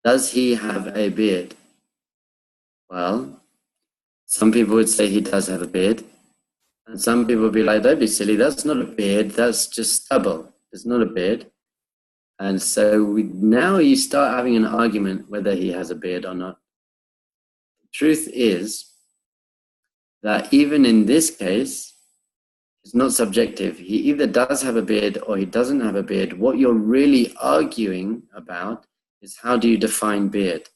[SPEAKER 1] Does he have a beard? Well, some people would say he does have a beard. And some people would be like, don't be silly, that's not a beard, that's just stubble. It's not a beard. And so now you start having an argument whether he has a beard or not. The truth is that even in this case, it's not subjective. He either does have a beard or he doesn't have a beard. What you're really arguing about is, how do you define beard?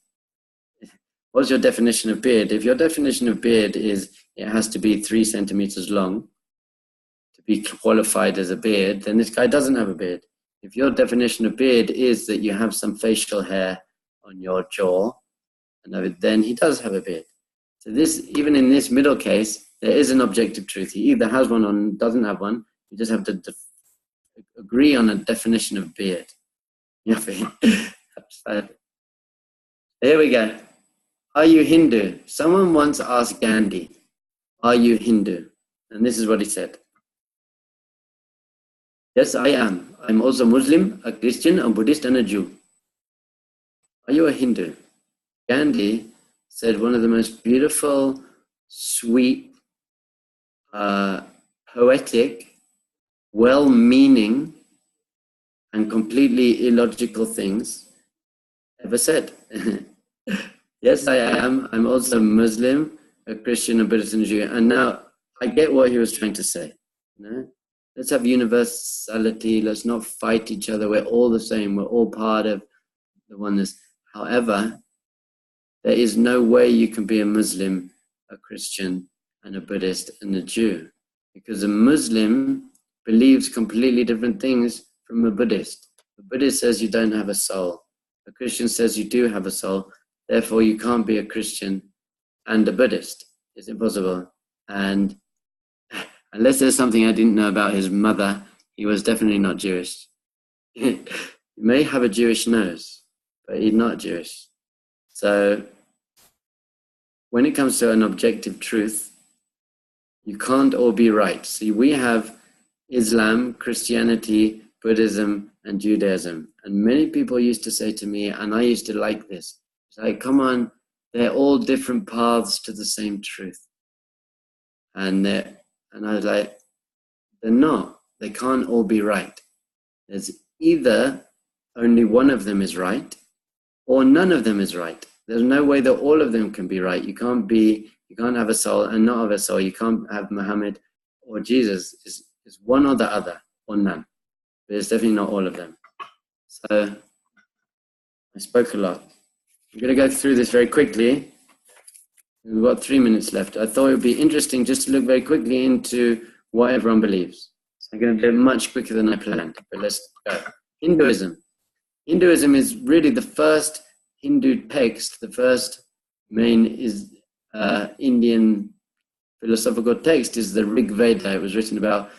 [SPEAKER 1] What's your definition of beard? If your definition of beard is it has to be 3 centimeters long to be qualified as a beard, then this guy doesn't have a beard. If your definition of beard is that you have some facial hair on your jaw, then he does have a beard. So even in this middle case, there is an objective truth. He either has one or doesn't have one. You just have to agree on a definition of beard. Here we go. Are you Hindu? Someone once asked Gandhi, are you Hindu? And this is what he said. Yes, I am. I'm also Muslim, a Christian, a Buddhist, and a Jew. Are you a Hindu? Gandhi said one of the most beautiful, sweet, poetic, well-meaning, and completely illogical things ever said. Yes, I am. I'm also Muslim, a Christian, a Buddhist, and a Jew. And now I get what he was trying to say. You know? Let's have universality. Let's not fight each other. We're all the same. We're all part of the oneness. However, there is no way you can be a Muslim, a Christian, and a Buddhist, and a Jew. Because a Muslim believes completely different things from a Buddhist. A Buddhist says you don't have a soul. A Christian says you do have a soul. Therefore, you can't be a Christian and a Buddhist. It's impossible. And unless there's something I didn't know about his mother, he was definitely not Jewish. He may have a Jewish nose, but he's not Jewish. So when it comes to an objective truth, you can't all be right. See, we have Islam, Christianity, Buddhism, and Judaism. And many people used to say to me, and I used to like this, it's like, come on, they're all different paths to the same truth. And I was like, they're not. They can't all be right. There's either only one of them is right, or none of them is right. There's no way that all of them can be right. You can't have a soul and not have a soul. You can't have Muhammad or Jesus. It's one or the other, or none. But it's definitely not all of them. So I spoke a lot. I'm going to go through this very quickly. We've got 3 minutes left. I thought it would be interesting just to look very quickly into what everyone believes. So I'm going to do it much quicker than I planned, but let's go. Hinduism. Hinduism is really the first Hindu text, the first main Indian philosophical text is the Rig Veda. It was written about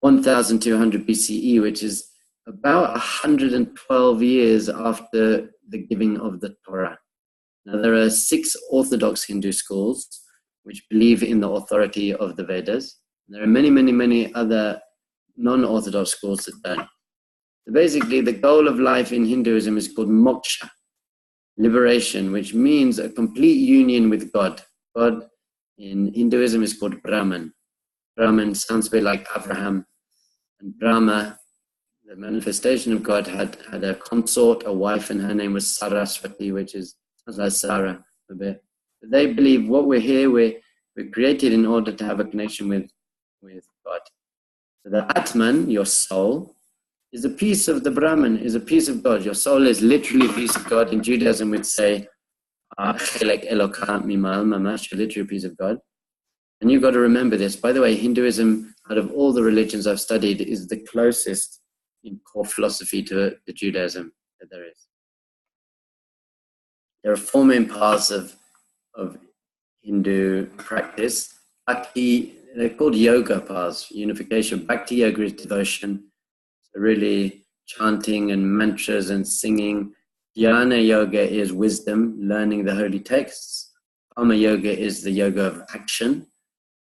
[SPEAKER 1] 1200 BCE, which is about 112 years after the giving of the Torah. Now, there are 6 orthodox Hindu schools which believe in the authority of the Vedas. There are many, many, many other non-orthodox schools that don't. So basically, the goal of life in Hinduism is called moksha, liberation, which means a complete union with God. God in Hinduism is called Brahman. Brahman sounds a bit like Abraham. And Brahma, the manifestation of God, had a consort, a wife, and her name was Saraswati, which sounds like Sarah a bit. But they believe what we're here, we're created in order to have a connection with God. So the Atman, your soul, is a piece of the Brahman, is a piece of God. Your soul is literally a piece of God. In Judaism, we'd say, Chelek Eloka Mimal Mamash, literally a piece of God. And you've got to remember this. By the way, Hinduism, out of all the religions I've studied, is the closest in core philosophy to Judaism that there is. There are 4 main paths of Hindu practice. Bhakti, they're called yoga paths, unification. Bhakti yoga is devotion. So really chanting and mantras and singing. Dhyana yoga is wisdom, learning the holy texts. Karma yoga is the yoga of action,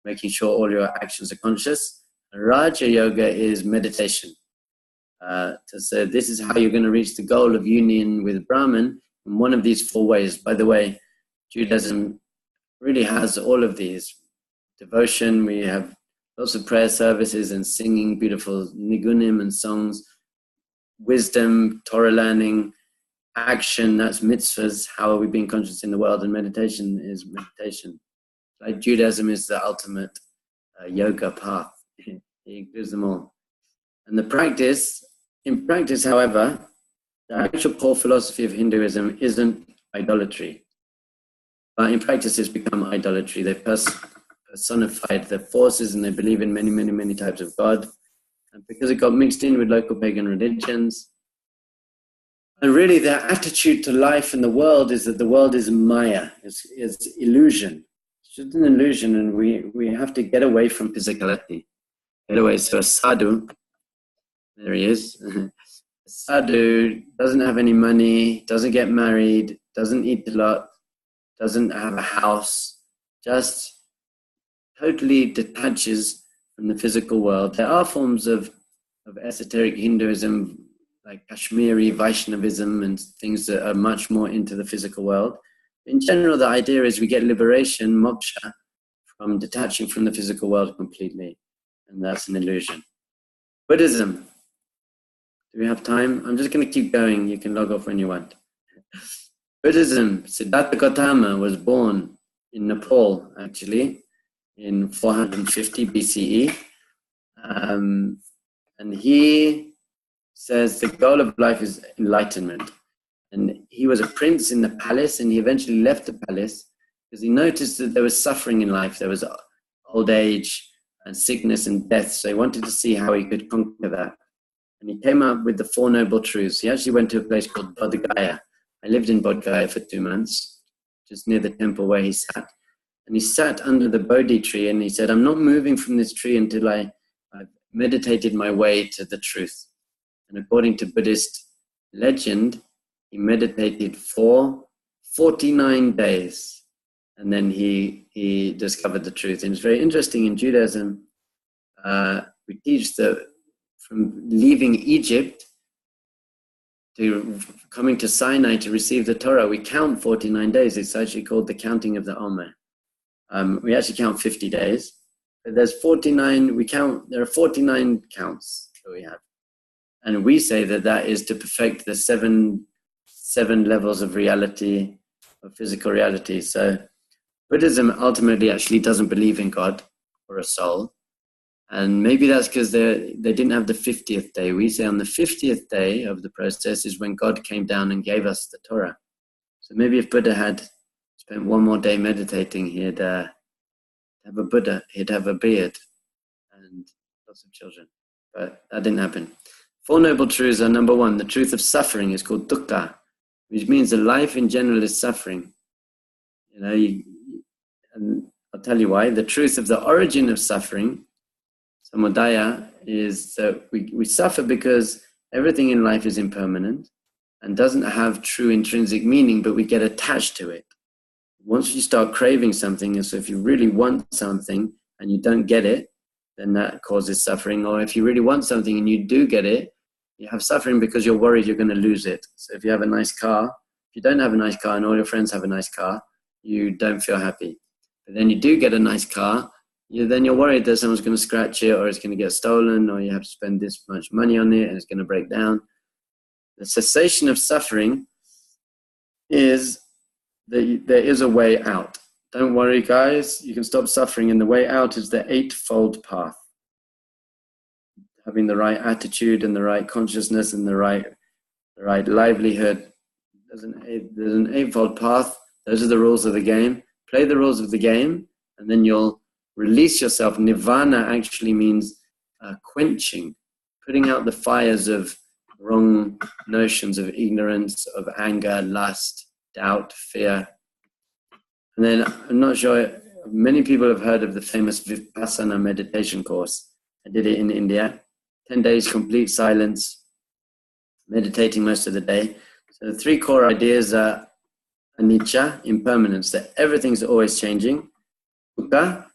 [SPEAKER 1] making sure all your actions are conscious. And Raja yoga is meditation. So this is how you're going to reach the goal of union with Brahman in one of these 4 ways. By the way, Judaism really has all of these. Devotion, we have lots of prayer services and singing beautiful nigunim and songs. Wisdom, Torah learning, action, that's mitzvahs, how are we being conscious in the world, and meditation is meditation. Like Judaism is the ultimate yoga path. It includes them all. And in practice, however, the actual core philosophy of Hinduism isn't idolatry. But in practice, it's become idolatry. They've personified the forces, and they believe in many, many, many types of God. And because it got mixed in with local pagan religions, and really their attitude to life and the world is that the world is Maya, is illusion. It's just an illusion, and we have to get away from physicality. Get away. So a sadhu, there he is. A sadhu doesn't have any money, doesn't get married, doesn't eat a lot, doesn't have a house, just totally detaches from the physical world. There are forms of esoteric Hinduism, like Kashmiri Vaishnavism and things that are much more into the physical world. In general, the idea is we get liberation, moksha, from detaching from the physical world completely. And that's an illusion. Buddhism. Do we have time? I'm just going to keep going. You can log off when you want. Buddhism. Siddhartha Gautama was born in Nepal, actually, in 450 BCE. And he says the goal of life is enlightenment. And he was a prince in the palace, and he eventually left the palace because he noticed that there was suffering in life. There was old age and sickness and death. So he wanted to see how he could conquer that. And he came up with the 4 noble truths. He actually went to a place called Bodh Gaya. I lived in Bodh Gaya for 2 months, just near the temple where he sat. And he sat under the Bodhi tree, and he said, I'm not moving from this tree until I've meditated my way to the truth. And according to Buddhist legend, he meditated for 49 days. And then he discovered the truth. And it's very interesting in Judaism, we teach that from leaving Egypt to coming to Sinai to receive the Torah, we count 49 days. It's actually called the counting of the Omer. We actually count 50 days. But there's 49, there are 49 counts that we have. And we say that is to perfect the seven levels of reality, of physical reality. So Buddhism ultimately actually doesn't believe in God or a soul. And maybe that's because they didn't have the 50th day. We say on the 50th day of the process is when God came down and gave us the Torah. So maybe if Buddha had spent one more day meditating, he'd have a Buddha, he'd have a beard and lots of children. But that didn't happen. 4 noble truths are: number 1, the truth of suffering is called dukkha, which means that life in general is suffering. And I'll tell you why. The truth of the origin of suffering, samudaya, is that we suffer because everything in life is impermanent and doesn't have true intrinsic meaning, but we get attached to it. Once you start craving something, and so if you really want something and you don't get it, then that causes suffering. Or if you really want something and you do get it, you have suffering because you're worried you're going to lose it. So if you have a nice car, if you don't have a nice car and all your friends have a nice car, you don't feel happy. But then you do get a nice car, then you're worried that someone's going to scratch it, or it's going to get stolen, or you have to spend this much money on it and it's going to break down. The cessation of suffering is that there is a way out. Don't worry, guys, you can stop suffering, and the way out is the 8-fold path. Having the right attitude and the right consciousness and the right livelihood. There's an 8-fold path. Those are the rules of the game. Play the rules of the game, and then you'll release yourself. Nirvana actually means quenching, putting out the fires of wrong notions, of ignorance, of anger, lust, doubt, fear. And then, I'm not sure, many people have heard of the famous Vipassana meditation course. I did it in India. 10 days, complete silence, meditating most of the day. So the 3 core ideas are anicca, impermanence, that everything's always changing. Dukkha,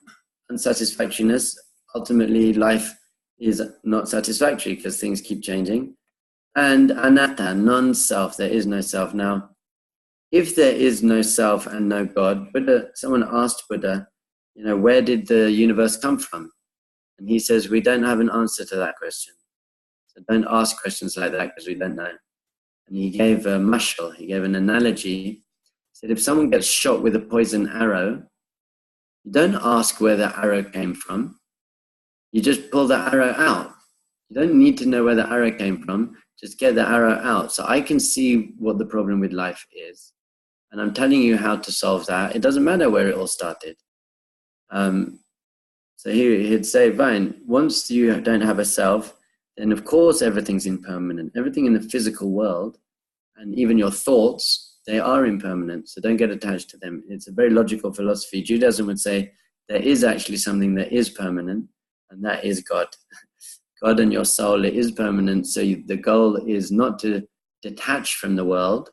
[SPEAKER 1] unsatisfactoriness. Ultimately, life is not satisfactory because things keep changing. And anatta, non-self, there is no self. Now, if there is no self and no God, someone asked Buddha, where did the universe come from? And he says, we don't have an answer to that question. So don't ask questions like that because we don't know. And he gave a mashal, he gave an analogy. He said, if someone gets shot with a poison arrow, you don't ask where the arrow came from. You just pull the arrow out. You don't need to know where the arrow came from. Just get the arrow out. So I can see what the problem with life is. And I'm telling you how to solve that. It doesn't matter where it all started. So he'd say, fine, once you don't have a self, then of course everything's impermanent. Everything in the physical world, and even your thoughts, they are impermanent. So don't get attached to them. It's a very logical philosophy. Judaism would say there is actually something that is permanent, and that is God. God and your soul, it is permanent. So the goal is not to detach from the world.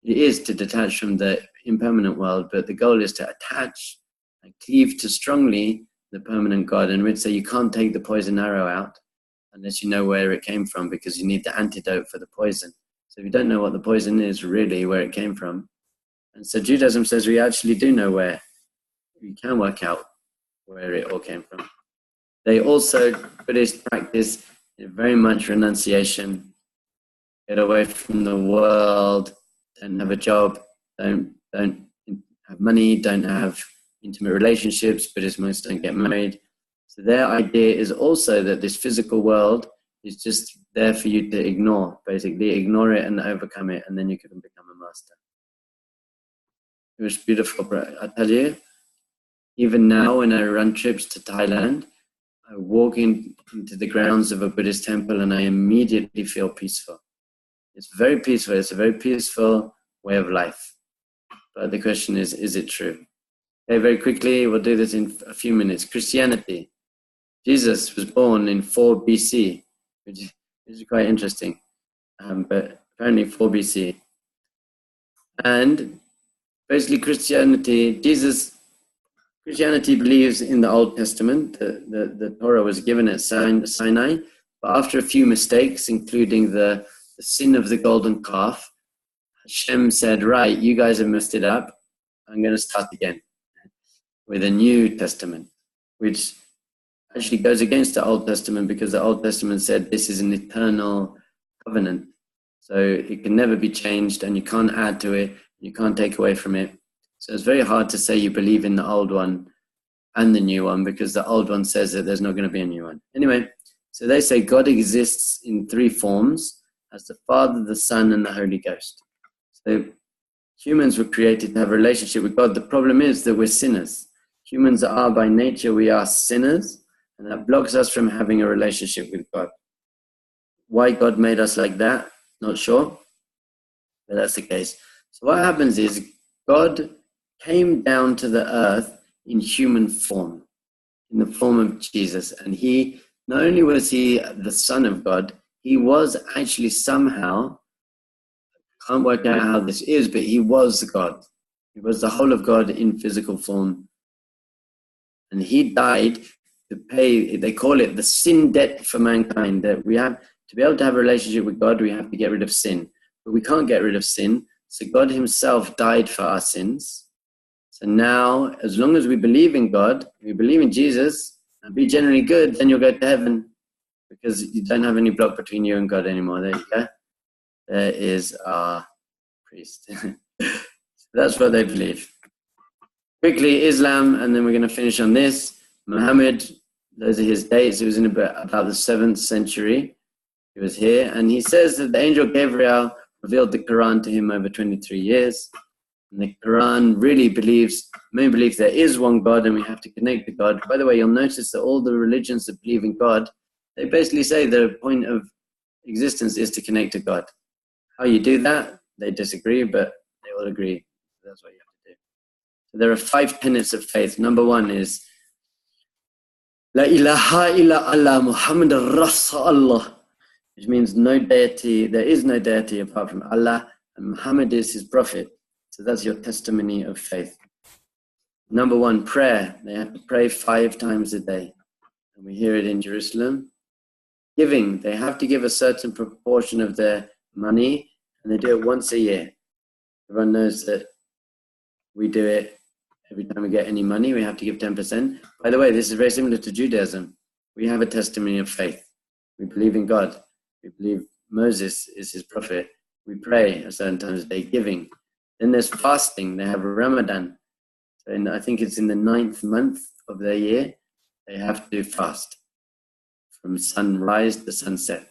[SPEAKER 1] It is to detach from the impermanent world, but the goal is to attach and cleave to strongly the permanent God. And we'd say you can't take the poison arrow out unless you know where it came from, because you need the antidote for the poison. So if you don't know what the poison is, really, where it came from. And so Judaism says we actually do know where. We can work out where it all came from. They also, Buddhist practice very much renunciation. Get away from the world, don't have a job, don't have money, don't have intimate relationships. Buddhists don't get married. So their idea is also that this physical world is just there for you to ignore, basically. Ignore it and overcome it, and then you can become a master. It was beautiful. I tell you, even now when I run trips to Thailand, I walk into the grounds of a Buddhist temple and I immediately feel peaceful. It's very peaceful. It's a very peaceful way of life. But the question is it true? Okay, very quickly, we'll do this in a few minutes. Christianity. Jesus was born in 4 BC, which is quite interesting. But apparently 4 BC. And basically Christianity believes in the Old Testament. The Torah was given at Sinai, but after a few mistakes, including the sin of the golden calf, Hashem said, right, you guys have messed it up. I'm going to start again with a New Testament, which actually goes against the Old Testament, because the Old Testament said this is an eternal covenant. So it can never be changed, and you can't add to it, you can't take away from it. So it's very hard to say you believe in the old one and the new one, because the old one says that there's not going to be a new one. Anyway, so they say God exists in three forms, as the Father, the Son, and the Holy Ghost. So humans were created to have a relationship with God. The problem is that we're sinners. Humans are by nature, we are sinners, and that blocks us from having a relationship with God. Why God made us like that, not sure, but that's the case. So what happens is God came down to the earth in human form, in the form of Jesus. And he, not only was he the Son of God, he was actually somehow, can't work out how this is, but he was God. He was the whole of God in physical form. And he died to pay, they call it the sin debt for mankind, that we have to be able to have a relationship with God, we have to get rid of sin. But we can't get rid of sin. So God himself died for our sins. So now, as long as we believe in God, we believe in Jesus, and be generally good, then you'll go to heaven, because you don't have any block between you and God anymore. There you go. There is our priest. So that's what they believe. Quickly, Islam, and then we're going to finish on this. Muhammad, those are his dates. He was in about the 7th century. He was here, and he says that the angel Gabriel revealed the Quran to him over 23 years. And the Quran really believes there is one God and we have to connect to God. By the way, you'll notice that all the religions that believe in God, they basically say the point of existence is to connect to God. How you do that, they disagree, but they all agree. That's what you have to do. So there are 5 tenets of faith. Number 1 is La ilaha illa Allah Muhammad Rasulullah, which means no deity, there is no deity apart from Allah, and Muhammad is his prophet. So that's your testimony of faith. Number 1, prayer. They have to pray 5 times a day. And we hear it in Jerusalem. Giving. They have to give a certain proportion of their money, and they do it once a year. Everyone knows that we do it every time we get any money. We have to give 10%. By the way, this is very similar to Judaism. We have a testimony of faith. We believe in God. We believe Moses is his prophet. We pray a certain times a day, giving. Then there's fasting. They have a Ramadan. So I think it's in the 9th month of their year, they have to fast from sunrise to sunset.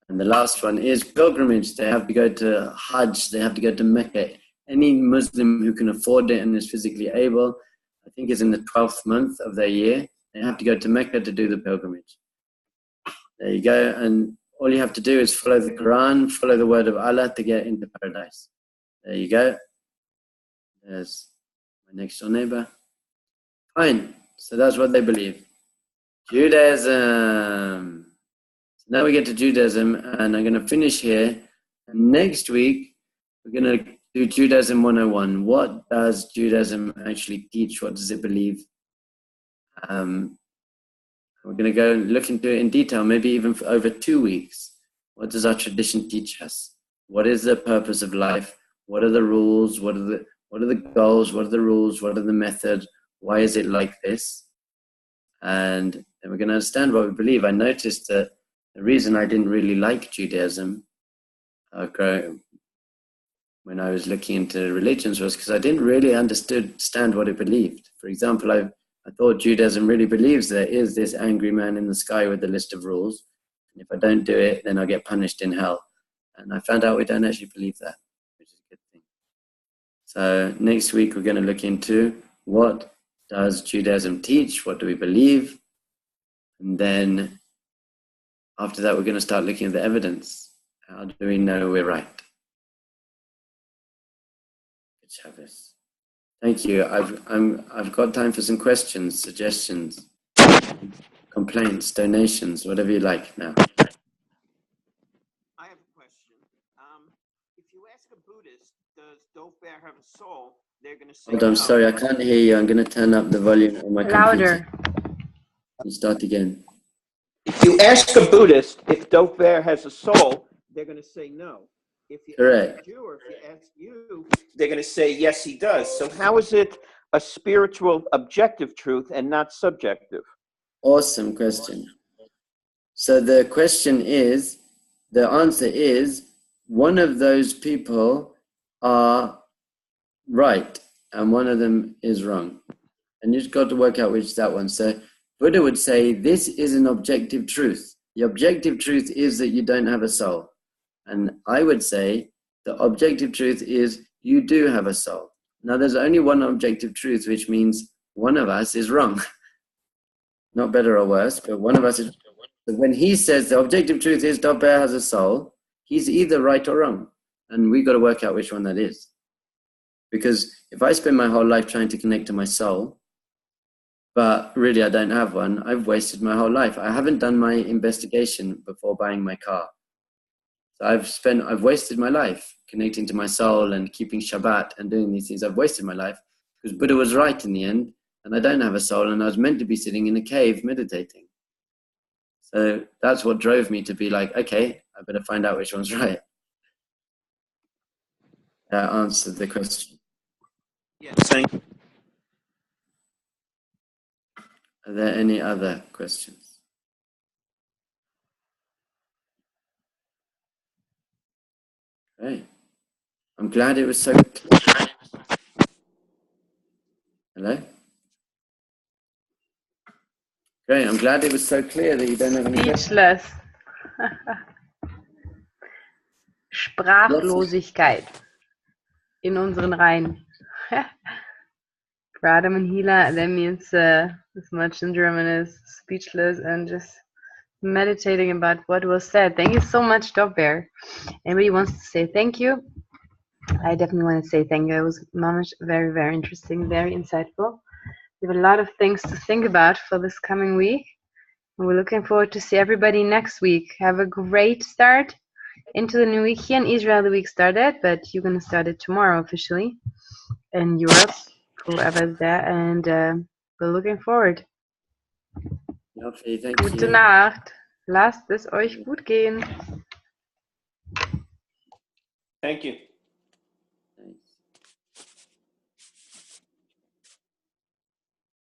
[SPEAKER 1] And the last one is pilgrimage. They have to go to Hajj. They have to go to Mecca. Any Muslim who can afford it and is physically able, I think it's in the 12th month of their year, they have to go to Mecca to do the pilgrimage. There you go. And all you have to do is follow the Quran, follow the word of Allah to get into paradise. There you go. There's my next door neighbor. Fine. So that's what they believe. Judaism. So now we get to Judaism, and I'm going to finish here. And next week, we're going to do Judaism 101. What does Judaism actually teach? What does it believe? We're going to go and look into it in detail, maybe even for over 2 weeks. What does our tradition teach us? What is the purpose of life? What are the rules? What are the goals? What are the rules? What are the methods? Why is it like this? And then we're going to understand what we believe. I noticed that the reason I didn't really like Judaism when I was looking into religions was because I didn't really understand what it believed. For example, I thought Judaism really believes there is this angry man in the sky with a list of rules. And if I don't do it, then I'll get punished in hell. And I found out we don't actually believe that, which is a good thing. So next week, we're going to look into what does Judaism teach? What do we believe? And then after that, we're going to start looking at the evidence. How do we know we're right? Good Shabbos. Thank you. I've got time for some questions, suggestions, complaints, donations, whatever you like now.
[SPEAKER 3] I have a question. If you ask a Buddhist, does Dov Ber have a soul? They're going to say
[SPEAKER 1] Hold on,
[SPEAKER 3] no.
[SPEAKER 1] sorry, I can't hear you. I'm going to turn up the volume on my
[SPEAKER 2] Louder.
[SPEAKER 1] computer. And start again.
[SPEAKER 3] If you ask a Buddhist if Dov Ber has a soul, they're going to say no. If you
[SPEAKER 1] Correct.
[SPEAKER 3] ask a Jew or if you ask you, they're going to say yes, he does. So how is it a spiritual objective truth and not subjective?
[SPEAKER 1] Awesome question. So the question is, the answer is, one of those people are right and one of them is wrong. And you've got to work out which is that one. So Buddha would say, this is an objective truth. The objective truth is that you don't have a soul. And I would say the objective truth is you do have a soul. Now there's only one objective truth, which means one of us is wrong. Not better or worse, but one of us is. But when he says the objective truth is Dov Ber has a soul, he's either right or wrong. And we've got to work out which one that is. Because if I spend my whole life trying to connect to my soul, but really I don't have one, I've wasted my whole life. I haven't done my investigation before buying my car. So I've wasted my life connecting to my soul and keeping Shabbat and doing these things. I've wasted my life because Buddha was right in the end, and I don't have a soul, and I was meant to be sitting in a cave meditating. So that's what drove me to be like, okay, I better find out which one's right. That answered the question.
[SPEAKER 3] Yes, thank you.
[SPEAKER 1] Are there any other questions? Great. I'm glad it was so clear. Hello? Great, I'm glad it was so clear that you don't have any questions.
[SPEAKER 2] Speechless. Sprachlosigkeit in unseren Reihen. For Adam and Hila, that means as much in German as speechless and just meditating about what was said. Thank you so much, Dov Ber. Anybody wants to say thank you? I definitely want to say thank you. It was mamish very, very interesting, very insightful. We have a lot of things to think about for this coming week. And we're looking forward to see everybody next week. Have a great start into the new week. Here in Israel, the week started, but you're going to start it tomorrow officially in Europe, whoever's there. And we're looking forward.
[SPEAKER 1] Lovely, thank
[SPEAKER 2] Gute
[SPEAKER 1] you.
[SPEAKER 2] Nacht. Lasst es euch gut gehen.
[SPEAKER 3] Thank you.